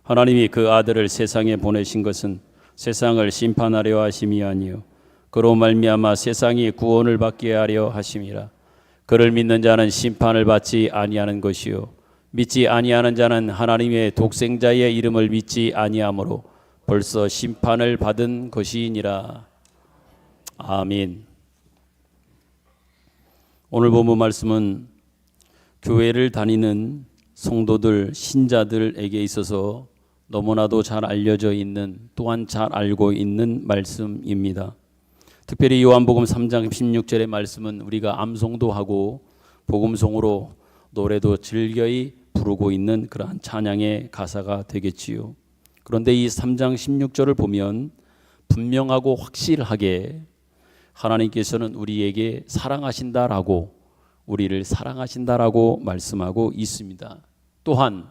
하나님이 그 아들을 세상에 보내신 것은 세상을 심판하려 하심이 아니요 그로 말미암아 세상이 구원을 받게 하려 하심이라. 그를 믿는 자는 심판을 받지 아니하는 것이요 믿지 아니하는 자는 하나님의 독생자의 이름을 믿지 아니하므로 벌써 심판을 받은 것이니라. 아멘. 오늘 본문 말씀은 교회를 다니는 성도들, 신자들에게 있어서 너무나도 잘 알려져 있는, 또한 잘 알고 있는 말씀입니다. 특별히 요한복음 3장 16절의 말씀은 우리가 암송도 하고 복음송으로 노래도 즐겨이 부르고 있는 그러한 찬양의 가사가 되겠지요. 그런데 이 3장 16절을 보면 분명하고 확실하게 하나님께서는 우리에게 사랑하신다라고, 우리를 사랑하신다라고 말씀하고 있습니다. 또한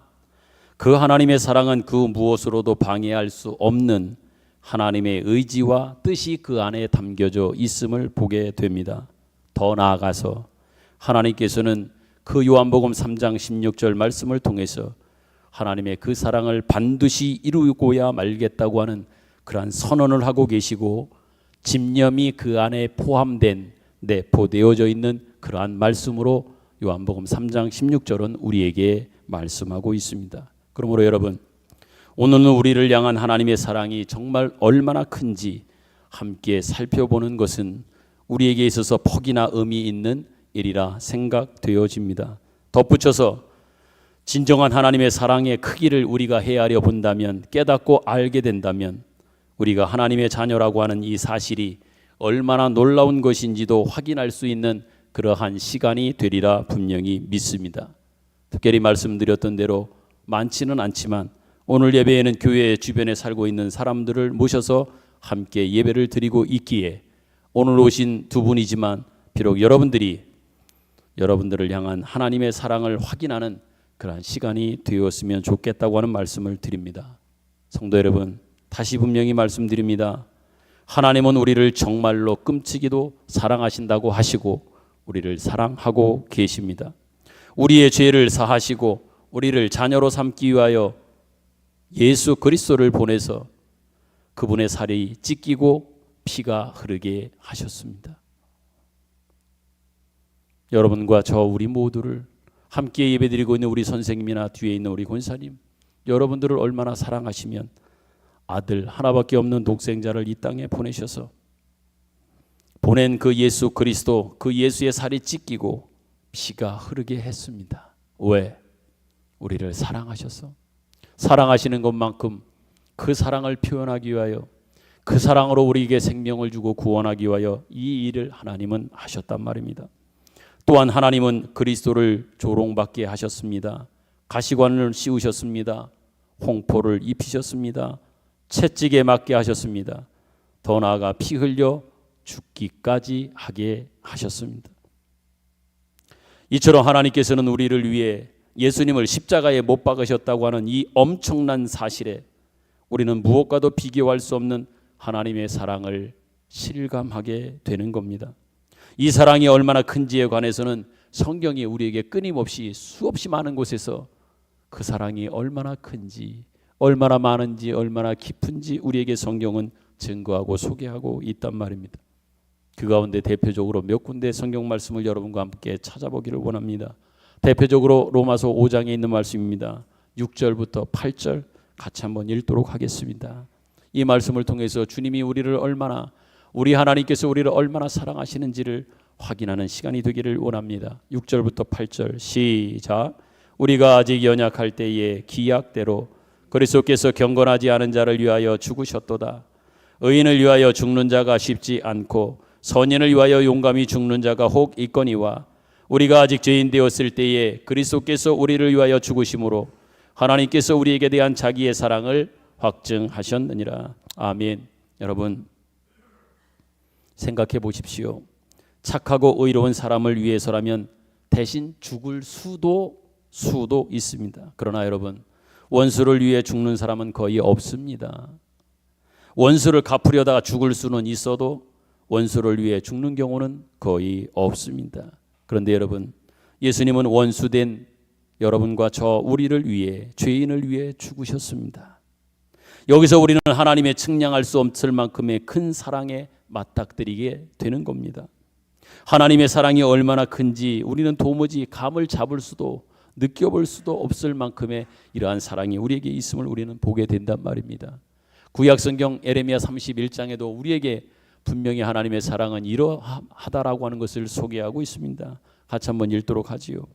그 하나님의 사랑은 그 무엇으로도 방해할 수 없는 하나님의 의지와 뜻이 그 안에 담겨져 있음을 보게 됩니다. 더 나아가서 하나님께서는 그 요한복음 3장 16절 말씀을 통해서 하나님의 그 사랑을 반드시 이루고야 말겠다고 하는 그러한 선언을 하고 계시고, 집념이 그 안에 포함된, 내포되어져 있는 그러한 말씀으로 요한복음 3장 16절은 우리에게 말씀하고 있습니다. 그러므로 여러분, 오늘은 우리를 향한 하나님의 사랑이 정말 얼마나 큰지 함께 살펴보는 것은 우리에게 있어서 퍽이나 의미 있는 일이라 생각되어집니다. 덧붙여서 진정한 하나님의 사랑의 크기를 우리가 헤아려 본다면, 깨닫고 알게 된다면 우리가 하나님의 자녀라고 하는 이 사실이 얼마나 놀라운 것인지도 확인할 수 있는 그러한 시간이 되리라 분명히 믿습니다. 특별히 말씀드렸던 대로 많지는 않지만 오늘 예배에는 교회 주변에 살고 있는 사람들을 모셔서 함께 예배를 드리고 있기에 오늘 오신 두 분이지만 비록 여러분들을 향한 하나님의 사랑을 확인하는 그러한 시간이 되었으면 좋겠다고 하는 말씀을 드립니다. 성도 여러분, 다시 분명히 말씀드립니다. 하나님은 우리를 정말로 끔찍이도 사랑하신다고 하시고 우리를 사랑하고 계십니다. 우리의 죄를 사하시고 우리를 자녀로 삼기 위하여 예수 그리스도를 보내서 그분의 살이 찢기고 피가 흐르게 하셨습니다. 여러분과 저 우리 모두를 함께 예배드리고 있는 우리 선생님이나 뒤에 있는 우리 권사님, 여러분들을 얼마나 사랑하시면 아들 하나밖에 없는 독생자를 이 땅에 보내셔서 보낸 그 예수 그리스도, 그 예수의 살이 찢기고 피가 흐르게 했습니다. 왜? 우리를 사랑하셔서, 사랑하시는 것만큼 그 사랑을 표현하기 위하여, 그 사랑으로 우리에게 생명을 주고 구원하기 위하여 이 일을 하나님은 하셨단 말입니다. 또한 하나님은 그리스도를 조롱받게 하셨습니다. 가시관을 씌우셨습니다. 홍포를 입히셨습니다. 채찍에 맞게 하셨습니다. 더 나아가 피 흘려 죽기까지 하게 하셨습니다. 이처럼 하나님께서는 우리를 위해 예수님을 십자가에 못 박으셨다고 하는 이 엄청난 사실에 우리는 무엇과도 비교할 수 없는 하나님의 사랑을 실감하게 되는 겁니다. 이 사랑이 얼마나 큰지에 관해서는 성경이 우리에게 끊임없이 수없이 많은 곳에서 그 사랑이 얼마나 큰지, 얼마나 많은지, 얼마나 깊은지 우리에게 성경은 증거하고 소개하고 있단 말입니다. 그 가운데 대표적으로 몇 군데 성경 말씀을 여러분과 함께 찾아보기를 원합니다. 대표적으로 로마서 5장에 있는 말씀입니다. 6절부터 8절 같이 한번 읽도록 하겠습니다. 이 말씀을 통해서 주님이 우리 하나님께서 우리를 얼마나 사랑하시는지를 확인하는 시간이 되기를 원합니다. 6절부터 8절 시작. 우리가 아직 연약할 때에 기약대로 그리스도께서 경건하지 않은 자를 위하여 죽으셨도다. 의인을 위하여 죽는 자가 쉽지 않고 선인을 위하여 용감히 죽는 자가 혹 있거니와 우리가 아직 죄인 되었을 때에 그리스도께서 우리를 위하여 죽으심으로 하나님께서 우리에게 대한 자기의 사랑을 확증하셨느니라. 아멘. 여러분 생각해 보십시오. 착하고 의로운 사람을 위해서라면 대신 죽을 수도 있습니다. 그러나 여러분 원수를 위해 죽는 사람은 거의 없습니다. 원수를 갚으려다가 죽을 수는 있어도 원수를 위해 죽는 경우는 거의 없습니다. 그런데 여러분 예수님은 원수된 여러분과 저 우리를 위해 죄인을 위해 죽으셨습니다. 여기서 우리는 하나님의 측량할 수 없을 만큼의 큰 사랑에 맞닥뜨리게 되는 겁니다. 하나님의 사랑이 얼마나 큰지 우리는 도무지 감을 잡을 수도 느껴볼 수도 없을 만큼의 이러한 사랑이 우리에게 있음을 우리는 보게 된단 말입니다. 구약성경 에레미야 31장에도 우리에게 분명히 하나님의 사랑은 이러하다라고 하는 것을 소개하고 있습니다. 같이 한번 읽도록 하지요.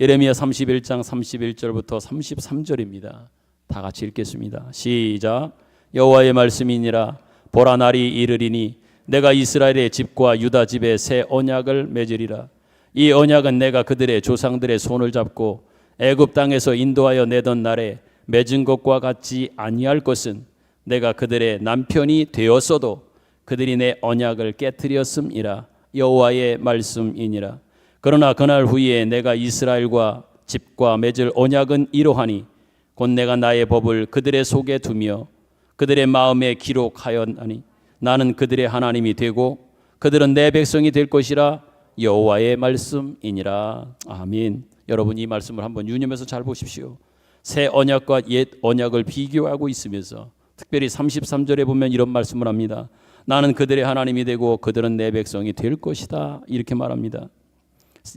에레미야 31장 31절부터 33절입니다. 다 같이 읽겠습니다. 시작. 여호와의 말씀이니라. 보라 날이 이르리니 내가 이스라엘의 집과 유다 집에 새 언약을 맺으리라. 이 언약은 내가 그들의 조상들의 손을 잡고 애굽 땅에서 인도하여 내던 날에 맺은 것과 같지 아니할 것은 내가 그들의 남편이 되었어도 그들이 내 언약을 깨뜨렸음이라. 여호와의 말씀이니라. 그러나 그날 후에 내가 이스라엘과 집과 맺을 언약은 이러하니 곧 내가 나의 법을 그들의 속에 두며 그들의 마음에 기록하였나니 나는 그들의 하나님이 되고 그들은 내 백성이 될 것이라. 여호와의 말씀이니라. 아멘. 여러분 이 말씀을 한번 유념해서 잘 보십시오. 새 언약과 옛 언약을 비교하고 있으면서 특별히 33절에 보면 이런 말씀을 합니다. 나는 그들의 하나님이 되고 그들은 내 백성이 될 것이다. 이렇게 말합니다.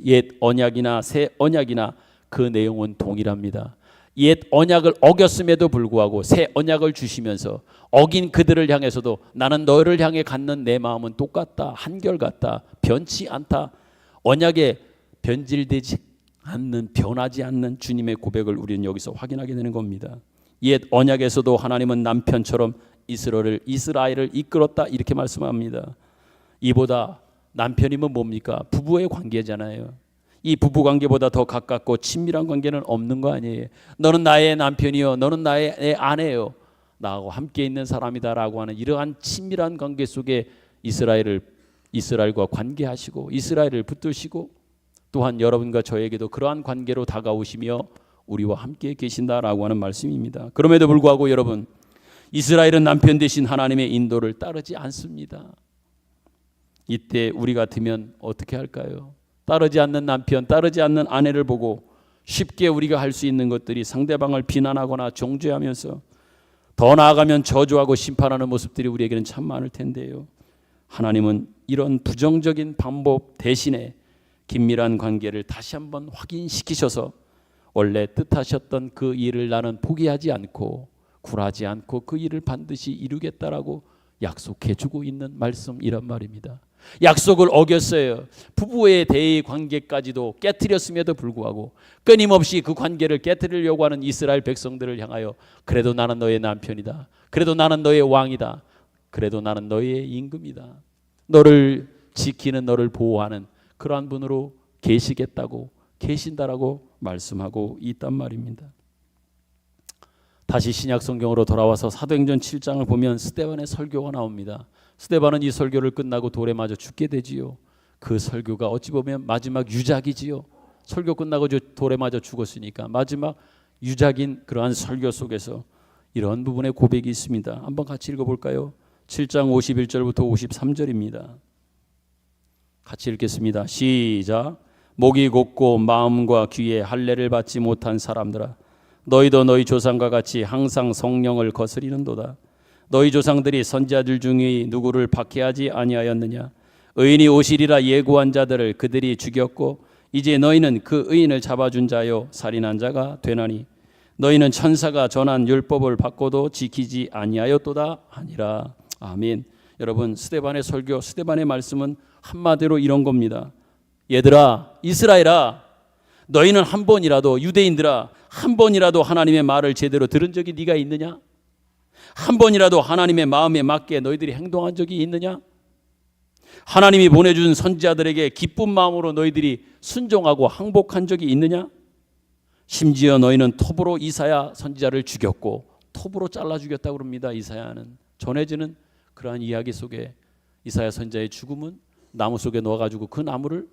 옛 언약이나 새 언약이나 그 내용은 동일합니다. 옛 언약을 어겼음에도 불구하고 새 언약을 주시면서 어긴 그들을 향해서도 나는 너를 향해 갖는 내 마음은 똑같다, 한결같다, 변치 않다. 언약에 변질되지 않는, 변하지 않는 주님의 고백을 우리는 여기서 확인하게 되는 겁니다. 옛 언약에서도 하나님은 남편처럼 이스라엘을 이끌었다 이렇게 말씀합니다. 이보다 남편이면 뭡니까? 부부의 관계잖아요. 이 부부관계보다 더 가깝고 친밀한 관계는 없는 거 아니에요. 너는 나의 남편이요, 너는 나의 아내요, 나하고 함께 있는 사람이다라고 하는 이러한 친밀한 관계 속에 이스라엘과 관계하시고 이스라엘을 붙드시고 또한 여러분과 저에게도 그러한 관계로 다가오시며 우리와 함께 계신다라고 하는 말씀입니다. 그럼에도 불구하고 여러분 이스라엘은 남편 대신 하나님의 인도를 따르지 않습니다. 이때 우리 같으면 어떻게 할까요? 따르지 않는 남편, 따르지 않는 아내를 보고 쉽게 우리가 할 수 있는 것들이 상대방을 비난하거나 정죄하면서 더 나아가면 저주하고 심판하는 모습들이 우리에게는 참 많을 텐데요. 하나님은 이런 부정적인 방법 대신에 긴밀한 관계를 다시 한번 확인시키셔서 원래 뜻하셨던 그 일을 나는 포기하지 않고 굴하지 않고 그 일을 반드시 이루겠다라고 약속해주고 있는 말씀이란 말입니다. 약속을 어겼어요. 부부의 대의 관계까지도 깨트렸음에도 불구하고 끊임없이 그 관계를 깨트리려고 하는 이스라엘 백성들을 향하여 그래도 나는 너의 남편이다, 그래도 나는 너의 왕이다, 그래도 나는 너의 임금이다, 너를 지키는, 너를 보호하는 그러한 분으로 계신다라고 말씀하고 있단 말입니다. 다시 신약 성경으로 돌아와서 사도행전 7장을 보면 스데반의 설교가 나옵니다. 스데반은 이 설교를 끝나고 돌에 맞아 죽게 되지요. 그 설교가 어찌 보면 마지막 유작이지요. 설교 끝나고 돌에 맞아 죽었으니까 마지막 유작인 그러한 설교 속에서 이런 부분의 고백이 있습니다. 한번 같이 읽어볼까요? 7장 51절부터 53절입니다. 같이 읽겠습니다. 시작. 목이 곧고 마음과 귀에 할례를 받지 못한 사람들아, 너희도 너희 조상과 같이 항상 성령을 거스리는도다. 너희 조상들이 선지자들 중에 누구를 박해하지 아니하였느냐? 의인이 오시리라 예고한 자들을 그들이 죽였고 이제 너희는 그 의인을 잡아준 자요 살인한 자가 되나니 너희는 천사가 전한 율법을 받고도 지키지 아니하였도다 하니라. 아멘. 여러분 스데반의 설교, 스데반의 말씀은 한마디로 이런 겁니다. 얘들아, 이스라엘아, 너희는 한 번이라도, 유대인들아, 한 번이라도 하나님의 말을 제대로 들은 적이 네가 있느냐? 한 번이라도 하나님의 마음에 맞게 너희들이 행동한 적이 있느냐? 하나님이 보내준 선지자들에게 기쁜 마음으로 너희들이 순종하고 항복한 적이 있느냐? 심지어 너희는 톱으로 이사야 선지자를 죽였고 톱으로 잘라 죽였다고 합니다. 이사야는 전해지는 그러한 이야기 속에 이사야 선지자의 죽음은 나무 속에 넣어가지고 그 나무를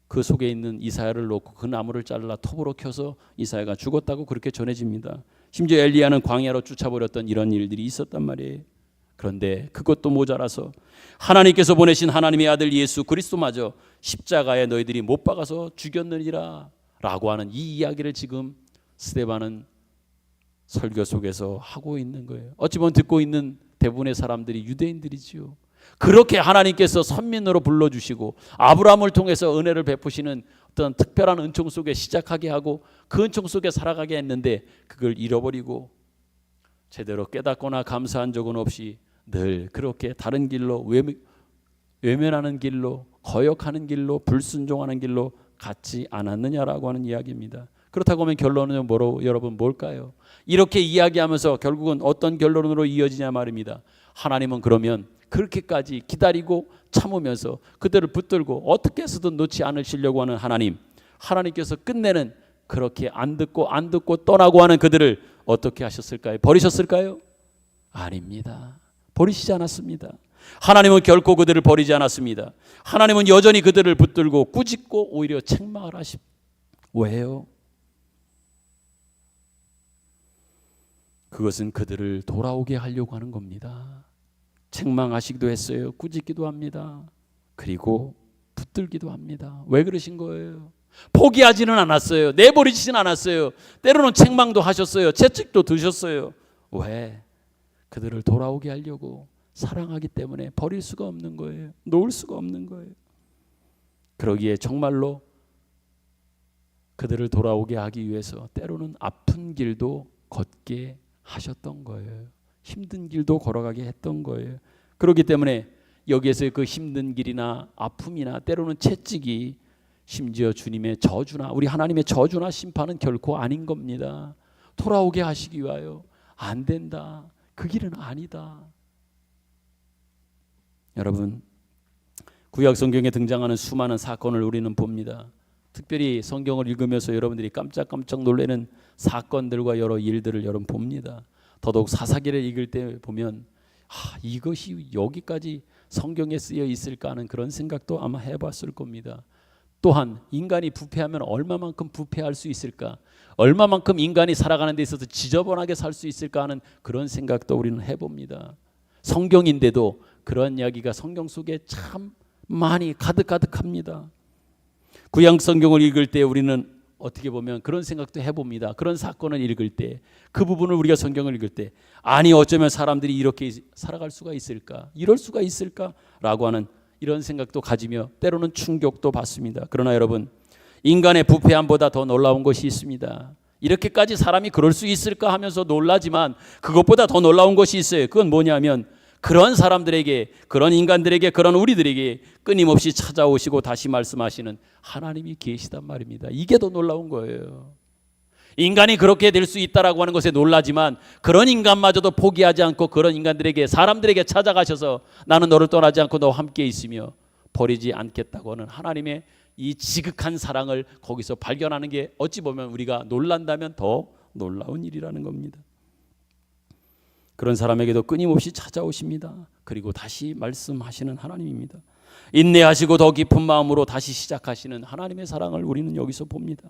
그 속에 있는 이사야를 놓고 그 나무를 잘라 톱으로 켜서 이사야가 죽었다고 그렇게 전해집니다. 심지어 엘리야는 광야로 쫓아버렸던 이런 일들이 있었단 말이에요. 그런데 그것도 모자라서 하나님께서 보내신 하나님의 아들 예수 그리스도마저 십자가에 너희들이 못 박아서 죽였느니라 라고 하는 이 이야기를 지금 스데반은 설교 속에서 하고 있는 거예요. 어찌 보면 듣고 있는 대부분의 사람들이 유대인들이지요. 그렇게 하나님께서 선민으로 불러주시고 아브라함을 통해서 은혜를 베푸시는 어떤 특별한 은총 속에 시작하게 하고 그 은총 속에 살아가게 했는데 그걸 잃어버리고 제대로 깨닫거나 감사한 적은 없이 늘 그렇게 다른 길로 외면하는 길로 거역하는 길로 불순종하는 길로 갔지 않았느냐라고 하는 이야기입니다. 그렇다고 하면 결론은 여러분 뭘까요? 이렇게 이야기하면서 결국은 어떤 결론으로 이어지냐 말입니다. 하나님은 그러면 그렇게까지 기다리고 참으면서 그들을 붙들고 어떻게 해서든 놓지 않으시려고 하는 하나님께서 끝내는 그렇게 안 듣고 떠나고 하는 그들을 어떻게 하셨을까요? 버리셨을까요? 아닙니다. 버리시지 않았습니다. 하나님은 결코 그들을 버리지 않았습니다. 하나님은 여전히 그들을 붙들고 꾸짖고 오히려 책망을 하십니다. 왜요? 그것은 그들을 돌아오게 하려고 하는 겁니다. 책망하시기도 했어요. 꾸짖기도 합니다. 그리고 붙들기도 합니다. 왜 그러신 거예요? 포기하지는 않았어요. 내버리지는 않았어요. 때로는 책망도 하셨어요. 채찍도 드셨어요. 왜? 그들을 돌아오게 하려고 사랑하기 때문에 버릴 수가 없는 거예요. 놓을 수가 없는 거예요. 그러기에 정말로 그들을 돌아오게 하기 위해서 때로는 아픈 길도 걷게 하셨던 거예요. 힘든 길도 걸어가게 했던 거예요. 그렇기 때문에 여기에서 그 힘든 길이나 아픔이나 때로는 채찍이 심지어 주님의 저주나 우리 하나님의 저주나 심판은 결코 아닌 겁니다. 돌아오게 하시기 위하여 안 된다. 그 길은 아니다. 여러분, 구약 성경에 등장하는 수많은 사건을 우리는 봅니다. 특별히 성경을 읽으면서 여러분들이 깜짝깜짝 놀라는 사건들과 여러 일들을 여러분 봅니다. 더더욱 사사기를 읽을 때 보면 이것이 여기까지 성경에 쓰여 있을까 하는 그런 생각도 아마 해봤을 겁니다. 또한 인간이 부패하면 얼마만큼 부패할 수 있을까? 얼마만큼 인간이 살아가는 데 있어서 지저분하게 살 수 있을까 하는 그런 생각도 우리는 해봅니다. 성경인데도 그런 이야기가 성경 속에 참 많이 가득합니다. 구약 성경을 읽을 때 우리는 어떻게 보면 그런 생각도 해봅니다. 그런 사건을 읽을 때 그 부분을 우리가 성경을 읽을 때 아니 어쩌면 사람들이 이렇게 살아갈 수가 있을까? 이럴 수가 있을까? 라고 하는 이런 생각도 가지며 때로는 충격도 받습니다. 그러나 여러분, 인간의 부패함보다 더 놀라운 것이 있습니다. 이렇게까지 사람이 그럴 수 있을까 하면서 놀라지만 그것보다 더 놀라운 것이 있어요. 그건 뭐냐면 그런 사람들에게, 그런 인간들에게, 그런 우리들에게 끊임없이 찾아오시고 다시 말씀하시는 하나님이 계시단 말입니다. 이게 더 놀라운 거예요. 인간이 그렇게 될 수 있다라고 하는 것에 놀라지만 그런 인간마저도 포기하지 않고 그런 인간들에게, 사람들에게 찾아가셔서 나는 너를 떠나지 않고 너와 함께 있으며 버리지 않겠다고 하는 하나님의 이 지극한 사랑을 거기서 발견하는 게 어찌 보면 우리가 놀란다면 더 놀라운 일이라는 겁니다. 그런 사람에게도 끊임없이 찾아오십니다. 그리고 다시 말씀하시는 하나님입니다. 인내하시고 더 깊은 마음으로 다시 시작하시는 하나님의 사랑을 우리는 여기서 봅니다.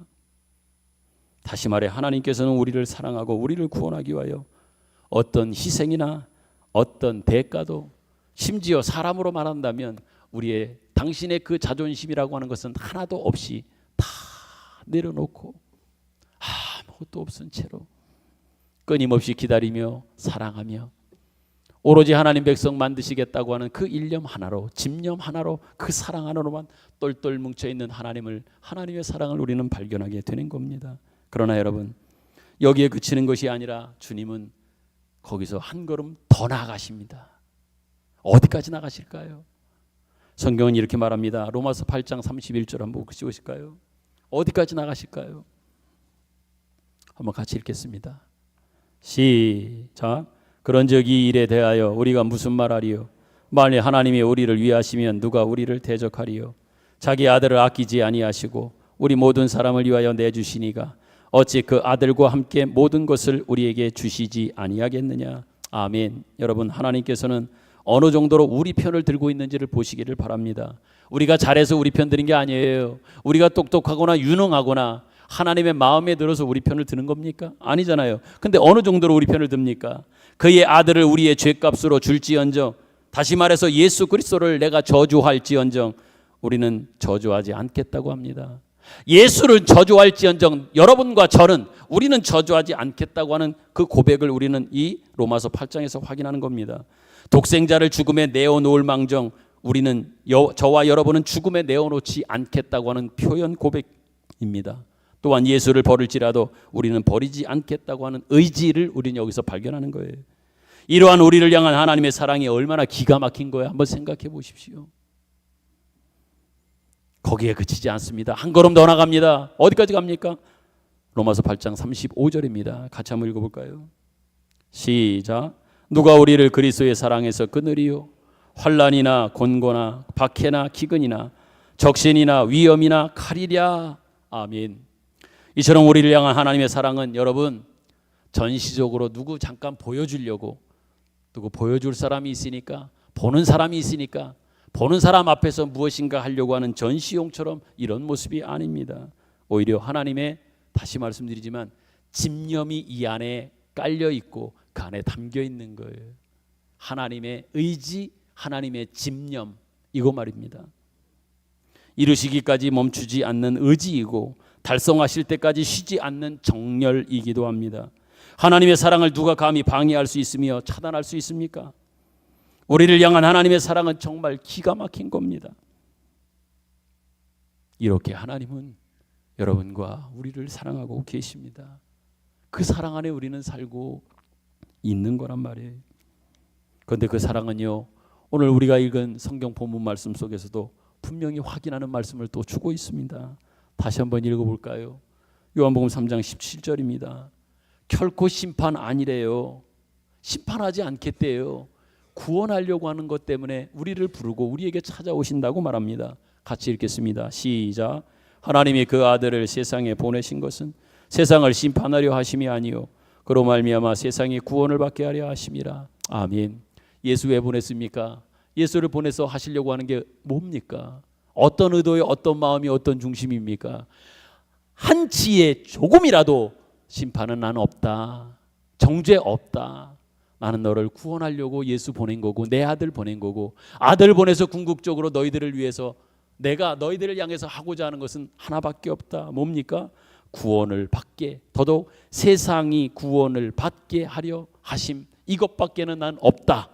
다시 말해 하나님께서는 우리를 사랑하고 우리를 구원하기 위하여 어떤 희생이나 어떤 대가도, 심지어 사람으로 말한다면 우리의 당신의 그 자존심이라고 하는 것은 하나도 없이 다 내려놓고 아무것도 없은 채로 끊임없이 기다리며 사랑하며 오로지 하나님 백성 만드시겠다고 하는 그 일념 하나로, 집념 하나로, 그 사랑 하나로만 똘똘 뭉쳐있는 하나님의 사랑을 우리는 발견하게 되는 겁니다. 그러나 여러분, 여기에 그치는 것이 아니라 주님은 거기서 한 걸음 더 나아가십니다. 어디까지 나가실까요? 성경은 이렇게 말합니다. 로마서 8장 31절 한번 보실까요? 어디까지 나가실까요? 한번 같이 읽겠습니다. 시작. 그런즉 이 일에 대하여 우리가 무슨 말하리요? 만일 하나님이 우리를 위하시면 누가 우리를 대적하리요? 자기 아들을 아끼지 아니하시고 우리 모든 사람을 위하여 내주시니가 어찌 그 아들과 함께 모든 것을 우리에게 주시지 아니하겠느냐? 아멘. 여러분, 하나님께서는 어느 정도로 우리 편을 들고 있는지를 보시기를 바랍니다. 우리가 잘해서 우리 편 드는 게 아니에요. 우리가 똑똑하거나 유능하거나 하나님의 마음에 들어서 우리 편을 드는 겁니까? 아니잖아요. 근데 어느 정도로 우리 편을 듭니까? 그의 아들을 우리의 죄값으로 줄지언정, 다시 말해서 예수 그리스도를 내가 저주할지언정 우리는 저주하지 않겠다고 합니다. 예수를 저주할지언정 여러분과 저는 우리는 저주하지 않겠다고 하는 그 고백을 우리는 이 로마서 8장에서 확인하는 겁니다. 독생자를 죽음에 내어놓을 망정 우리는 저와 여러분은 죽음에 내어놓지 않겠다고 하는 표현 고백입니다. 또한 예수를 버릴지라도 우리는 버리지 않겠다고 하는 의지를 우리는 여기서 발견하는 거예요. 이러한 우리를 향한 하나님의 사랑이 얼마나 기가 막힌 거예요. 한번 생각해 보십시오. 거기에 그치지 않습니다. 한 걸음 더 나갑니다. 어디까지 갑니까? 로마서 8장 35절입니다. 같이 한번 읽어볼까요? 시작. 누가 우리를 그리스도의 사랑에서 끊으리요? 환난이나 곤고나 박해나 기근이나 적신이나 위험이나 칼이랴. 아멘. 이처럼 우리를 향한 하나님의 사랑은 여러분 전시적으로 누구 잠깐 보여주려고, 누구 보여줄 사람이 있으니까, 보는 사람이 있으니까, 보는 사람 앞에서 무엇인가 하려고 하는 전시용처럼 이런 모습이 아닙니다. 오히려 하나님의, 다시 말씀드리지만 집념이 이 안에 깔려 있고 그 안에 담겨 있는 거예요. 하나님의 의지, 하나님의 집념, 이거 말입니다. 이루시기까지 멈추지 않는 의지이고 달성하실 때까지 쉬지 않는 정열이기도 합니다. 하나님의 사랑을 누가 감히 방해할 수 있으며 차단할 수 있습니까? 우리를 향한 하나님의 사랑은 정말 기가 막힌 겁니다. 이렇게 하나님은 여러분과 우리를 사랑하고 계십니다. 그 사랑 안에 우리는 살고 있는 거란 말이에요. 그런데 그 사랑은요, 오늘 우리가 읽은 성경 본문 말씀 속에서도 분명히 확인하는 말씀을 또 주고 있습니다. 다시 한번 읽어볼까요? 요한복음 3장 17절입니다. 결코 심판 아니래요. 심판하지 않겠대요. 구원하려고 하는 것 때문에 우리를 부르고 우리에게 찾아오신다고 말합니다. 같이 읽겠습니다. 시작. 하나님이 그 아들을 세상에 보내신 것은 세상을 심판하려 하심이 아니요 그로 말미암아 세상이 구원을 받게 하려 하심이라. 아멘. 예수 왜 보냈습니까? 예수를 보내서 하시려고 하는 게 뭡니까? 어떤 의도의 어떤 마음이 어떤 중심입니까? 한치의 조금이라도 심판은 나는 없다. 정죄 없다. 나는 너를 구원하려고 예수 보낸 거고 내 아들 보낸 거고, 아들 보내서 궁극적으로 너희들을 위해서 내가 너희들을 향해서 하고자 하는 것은 하나밖에 없다. 뭡니까? 구원을 받게, 더더욱 세상이 구원을 받게 하려 하심, 이것밖에는 난 없다.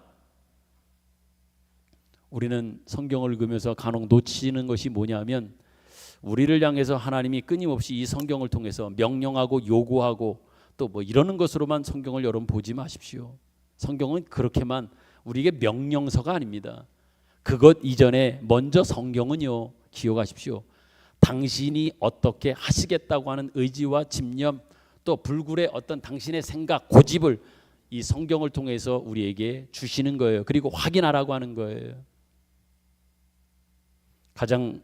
우리는 성경을 읽으면서 간혹 놓치는 것이 뭐냐면 우리를 향해서 하나님이 끊임없이 이 성경을 통해서 명령하고 요구하고 또 뭐 이러는 것으로만 성경을 여러분 보지 마십시오. 성경은 그렇게만 우리에게 명령서가 아닙니다. 그것 이전에 먼저 성경은요, 기억하십시오. 당신이 어떻게 하시겠다고 하는 의지와 집념, 또 불굴의 어떤 당신의 생각, 고집을 이 성경을 통해서 우리에게 주시는 거예요. 그리고 확인하라고 하는 거예요. 가장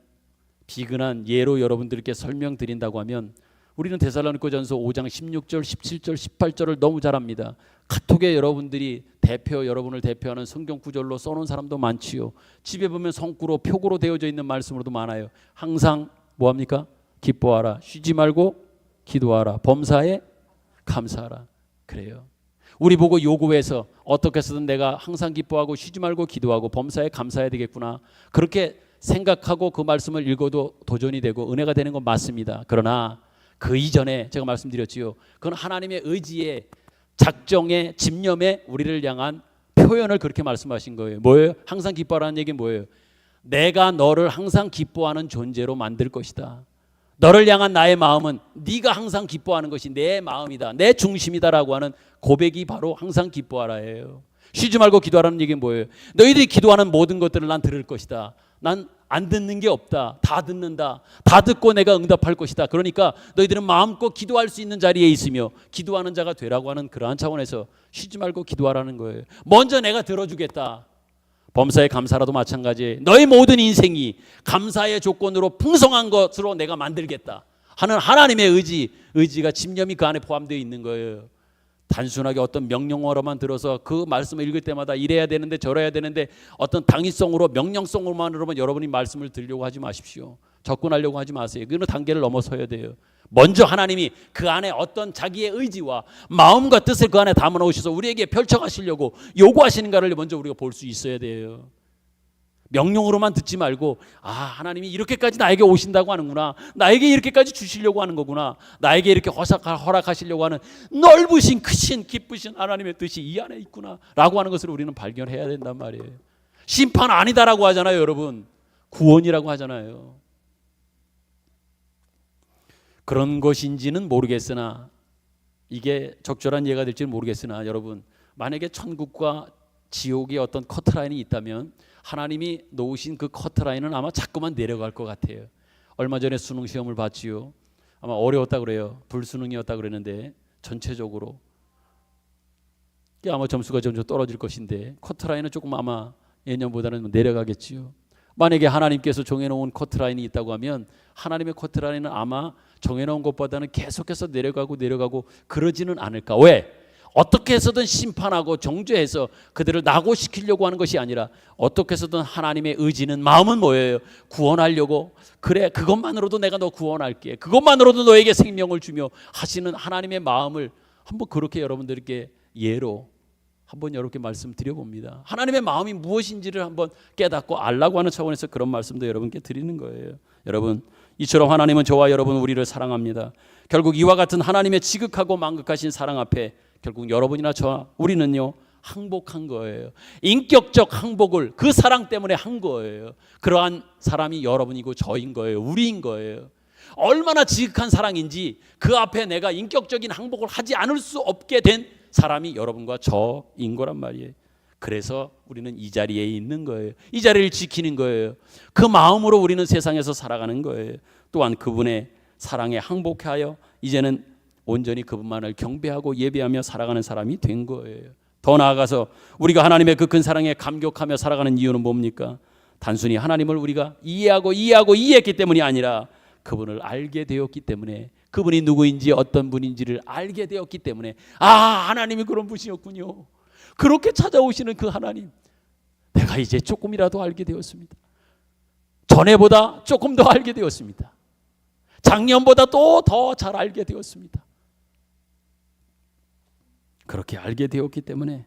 비근한 예로 여러분들께 설명드린다고 하면 우리는 데살로니가전서 5장 16절, 17절, 18절을 너무 잘 압니다. 카톡에 여러분들이 여러분을 대표하는 성경 구절로 써놓은 사람도 많지요. 집에 보면 성구로 표구로 되어져 있는 말씀으로도 많아요. 항상 뭐합니까? 기뻐하라, 쉬지 말고 기도하라, 범사에 감사하라. 그래요. 우리 보고 요구해서 어떻게 해서든 내가 항상 기뻐하고 쉬지 말고 기도하고 범사에 감사해야 되겠구나, 그렇게 생각하고 그 말씀을 읽어도 도전이 되고 은혜가 되는 건 맞습니다. 그러나 그 이전에 제가 말씀드렸지요, 그건 하나님의 의지에, 작정에, 집념에 우리를 향한 표현을 그렇게 말씀하신 거예요. 뭐예요? 항상 기뻐하라는 얘기는 뭐예요? 내가 너를 항상 기뻐하는 존재로 만들 것이다. 너를 향한 나의 마음은 네가 항상 기뻐하는 것이 내 마음이다, 내 중심이다라고 하는 고백이 바로 항상 기뻐하라예요. 쉬지 말고 기도하라는 얘기는 뭐예요? 너희들이 기도하는 모든 것들을 난 들을 것이다. 난 안 듣는 게 없다. 다 듣는다. 다 듣고 내가 응답할 것이다. 그러니까 너희들은 마음껏 기도할 수 있는 자리에 있으며 기도하는 자가 되라고 하는 그러한 차원에서 쉬지 말고 기도하라는 거예요. 먼저 내가 들어주겠다. 범사에 감사라도 마찬가지예요. 너희 모든 인생이 감사의 조건으로 풍성한 것으로 내가 만들겠다 하는 하나님의 의지가, 집념이 그 안에 포함되어 있는 거예요. 단순하게 어떤 명령어로만 들어서 그 말씀을 읽을 때마다 이래야 되는데 저래야 되는데 어떤 당위성으로 명령성으로만으로만 여러분이 말씀을 들으려고 하지 마십시오. 접근하려고 하지 마세요. 그 단계를 넘어서야 돼요. 먼저 하나님이 그 안에 어떤 자기의 의지와 마음과 뜻을 그 안에 담아 놓으셔서 우리에게 펼쳐가시려고 요구하시는가를 먼저 우리가 볼 수 있어야 돼요. 명령으로만 듣지 말고 하나님이 이렇게까지 나에게 오신다고 하는구나, 나에게 이렇게까지 주시려고 하는 거구나, 나에게 이렇게 허락하시려고 하는 넓으신 크신 기쁘신 하나님의 뜻이 이 안에 있구나 라고 하는 것을 우리는 발견해야 된단 말이에요. 심판 아니다라고 하잖아요. 여러분, 구원이라고 하잖아요. 그런 것인지는 모르겠으나, 이게 적절한 예가 될지는 모르겠으나, 여러분, 만약에 천국과 지옥의 어떤 커트라인이 있다면 하나님이 놓으신 그 커트라인은 아마 자꾸만 내려갈 것 같아요. 얼마 전에 수능 시험을 봤지요. 아마 어려웠다 그래요. 불수능이었다 그랬는데 전체적으로 아마 점수가 점점 떨어질 것인데 커트라인은 조금 아마 예년보다는 내려가겠지요. 만약에 하나님께서 정해놓은 커트라인이 있다고 하면 하나님의 커트라인은 아마 정해놓은 것보다는 계속해서 내려가고 그러지는 않을까. 왜? 어떻게 해서든 심판하고 정죄해서 그들을 낙오시키려고 하는 것이 아니라 어떻게 해서든 하나님의 의지는, 마음은 뭐예요? 구원하려고. 그래, 그것만으로도 내가 너 구원할게, 그것만으로도 너에게 생명을 주며 하시는 하나님의 마음을 한번 그렇게 여러분들께 예로 한번 이렇게 말씀드려봅니다. 하나님의 마음이 무엇인지를 한번 깨닫고 알라고 하는 차원에서 그런 말씀도 여러분께 드리는 거예요. 여러분, 이처럼 하나님은 저와 여러분 우리를 사랑합니다. 결국 이와 같은 하나님의 지극하고 만극하신 사랑 앞에 결국 여러분이나 저와 우리는요 항복한 거예요. 인격적 항복을 그 사랑 때문에 한 거예요. 그러한 사람이 여러분이고 저인 거예요. 우리인 거예요. 얼마나 지극한 사랑인지 그 앞에 내가 인격적인 항복을 하지 않을 수 없게 된 사람이 여러분과 저인 거란 말이에요. 그래서 우리는 이 자리에 있는 거예요. 이 자리를 지키는 거예요. 그 마음으로 우리는 세상에서 살아가는 거예요. 또한 그분의 사랑에 항복하여 이제는 온전히 그분만을 경배하고 예배하며 살아가는 사람이 된 거예요. 더 나아가서 우리가 하나님의 그 큰 사랑에 감격하며 살아가는 이유는 뭡니까? 단순히 하나님을 우리가 이해했기 때문이 아니라 그분을 알게 되었기 때문에, 그분이 누구인지 어떤 분인지를 알게 되었기 때문에, 하나님이 그런 분이었군요. 그렇게 찾아오시는 그 하나님, 내가 이제 조금이라도 알게 되었습니다. 전에보다 조금 더 알게 되었습니다. 작년보다 또 더 잘 알게 되었습니다. 그렇게 알게 되었기 때문에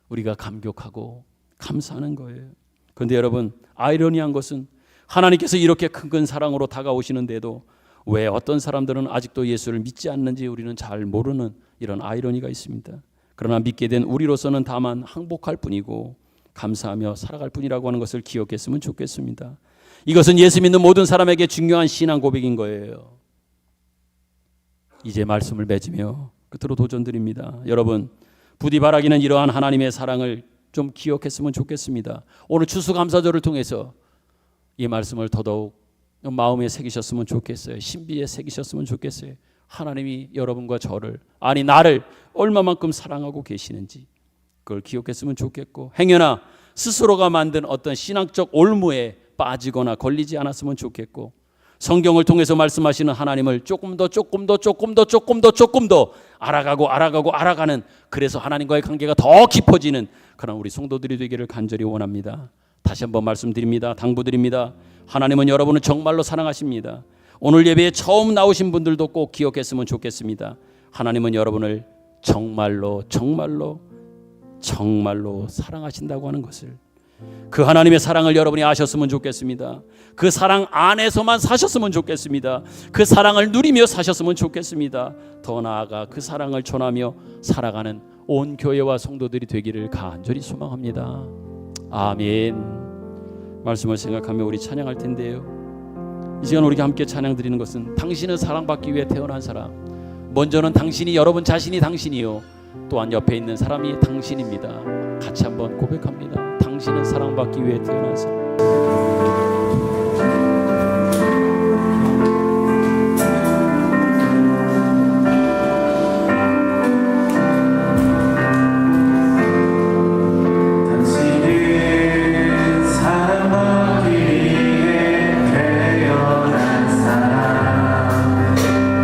우리가 감격하고 감사하는 거예요. 그런데 여러분, 아이러니한 것은 하나님께서 이렇게 큰 사랑으로 다가오시는데도 왜 어떤 사람들은 아직도 예수를 믿지 않는지 우리는 잘 모르는 이런 아이러니가 있습니다. 그러나 믿게 된 우리로서는 다만 항복할 뿐이고 감사하며 살아갈 뿐이라고 하는 것을 기억했으면 좋겠습니다. 이것은 예수 믿는 모든 사람에게 중요한 신앙 고백인 거예요. 이제 말씀을 맺으며 끝으로 도전드립니다. 여러분, 부디 바라기는 이러한 하나님의 사랑을 좀 기억했으면 좋겠습니다. 오늘 추수감사절을 통해서 이 말씀을 더더욱 마음에 새기셨으면 좋겠어요. 신비에 새기셨으면 좋겠어요. 하나님이 여러분과 저를, 아니 나를 얼마만큼 사랑하고 계시는지 그걸 기억했으면 좋겠고, 행여나 스스로가 만든 어떤 신앙적 올무에 빠지거나 걸리지 않았으면 좋겠고, 성경을 통해서 말씀하시는 하나님을 조금 더 알아가는, 그래서 하나님과의 관계가 더 깊어지는 그런 우리 성도들이 되기를 간절히 원합니다. 다시 한번 말씀드립니다. 당부드립니다. 하나님은 여러분을 정말로 사랑하십니다. 오늘 예배에 처음 나오신 분들도 꼭 기억했으면 좋겠습니다. 하나님은 여러분을 정말로 사랑하신다고 하는 것을, 그 하나님의 사랑을 여러분이 아셨으면 좋겠습니다. 그 사랑 안에서만 사셨으면 좋겠습니다. 그 사랑을 누리며 사셨으면 좋겠습니다. 더 나아가 그 사랑을 전하며 살아가는 온 교회와 성도들이 되기를 간절히 소망합니다. 아멘. 말씀을 생각하며 우리 찬양할 텐데요, 이 시간 우리가 함께 찬양 드리는 것은 당신은 사랑받기 위해 태어난 사람, 먼저는 당신이, 여러분 자신이 당신이요, 또한 옆에 있는 사람이 당신입니다. 같이 한번 고백합니다. 당신은 사랑받기 위해 태어난 사람.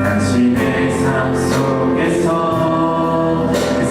당신의 삶 속에서 그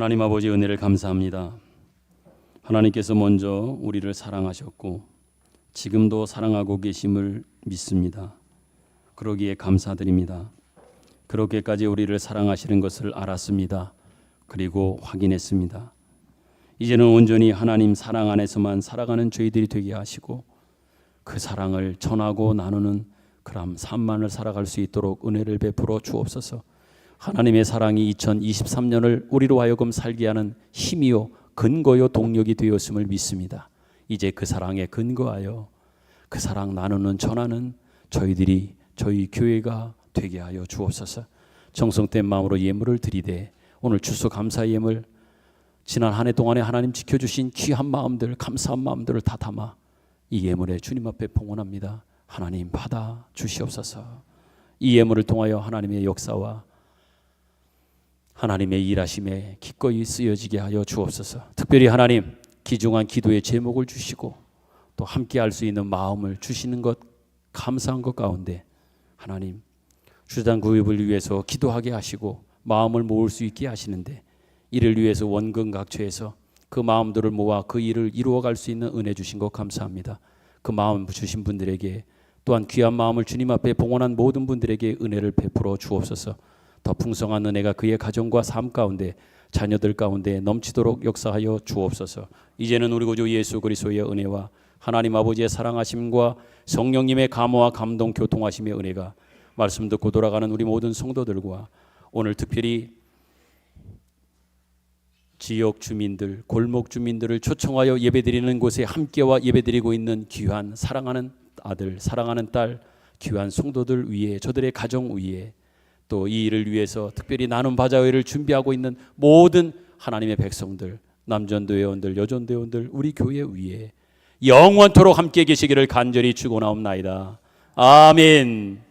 하나님 아버지 은혜를 감사합니다. 하나님께서 먼저 우리를 사랑하셨고 지금도 사랑하고 계심을 믿습니다. 그러기에 감사드립니다. 그렇게까지 우리를 사랑하시는 것을 알았습니다. 그리고 확인했습니다. 이제는 온전히 하나님 사랑 안에서만 살아가는 저희들이 되게 하시고 그 사랑을 전하고 나누는 그런 삶만을 살아갈 수 있도록 은혜를 베풀어 주옵소서. 하나님의 사랑이 2023년을 우리로 하여금 살게 하는 힘이요 근거요 동력이 되었음을 믿습니다. 이제 그 사랑에 근거하여 그 사랑 나누는 전하는 저희들이 저희 교회가 되게 하여 주옵소서. 정성된 마음으로 예물을 드리되 오늘 추수감사 예물 지난 한 해 동안에 하나님 지켜주신 귀한 마음들 감사한 마음들을 다 담아 이 예물에 주님 앞에 봉헌합니다. 하나님 받아 주시옵소서. 이 예물을 통하여 하나님의 역사와 하나님의 일하심에 기꺼이 쓰여지게 하여 주옵소서. 특별히 하나님 귀중한 기도의 제목을 주시고 또 함께 할 수 있는 마음을 주시는 것 감사한 것 가운데 하나님 주당 구입을 위해서 기도하게 하시고 마음을 모을 수 있게 하시는데 이를 위해서 원근각처에서 그 마음들을 모아 그 일을 이루어갈 수 있는 은혜 주신 것 감사합니다. 그 마음 주신 분들에게 또한 귀한 마음을 주님 앞에 봉헌한 모든 분들에게 은혜를 베풀어 주옵소서. 더 풍성한 은혜가 그의 가정과 삶 가운데 자녀들 가운데 넘치도록 역사하여 주옵소서. 이제는 우리 구주 예수 그리스도의 은혜와 하나님 아버지의 사랑하심과 성령님의 감화와 감동 교통하심의 은혜가 말씀 듣고 돌아가는 우리 모든 성도들과 오늘 특별히 지역 주민들, 골목 주민들을 초청하여 예배드리는 곳에 함께와 예배드리고 있는 귀한 사랑하는 아들, 사랑하는 딸, 귀한 성도들 위에 저들의 가정 위에 또 이 일을 위해서 특별히 나눔 바자회를 준비하고 있는 모든 하나님의 백성들, 남전도 회원들, 여전도 회원들 우리 교회 위에 영원토록 함께 계시기를 간절히 축원하옵나이다. 아멘.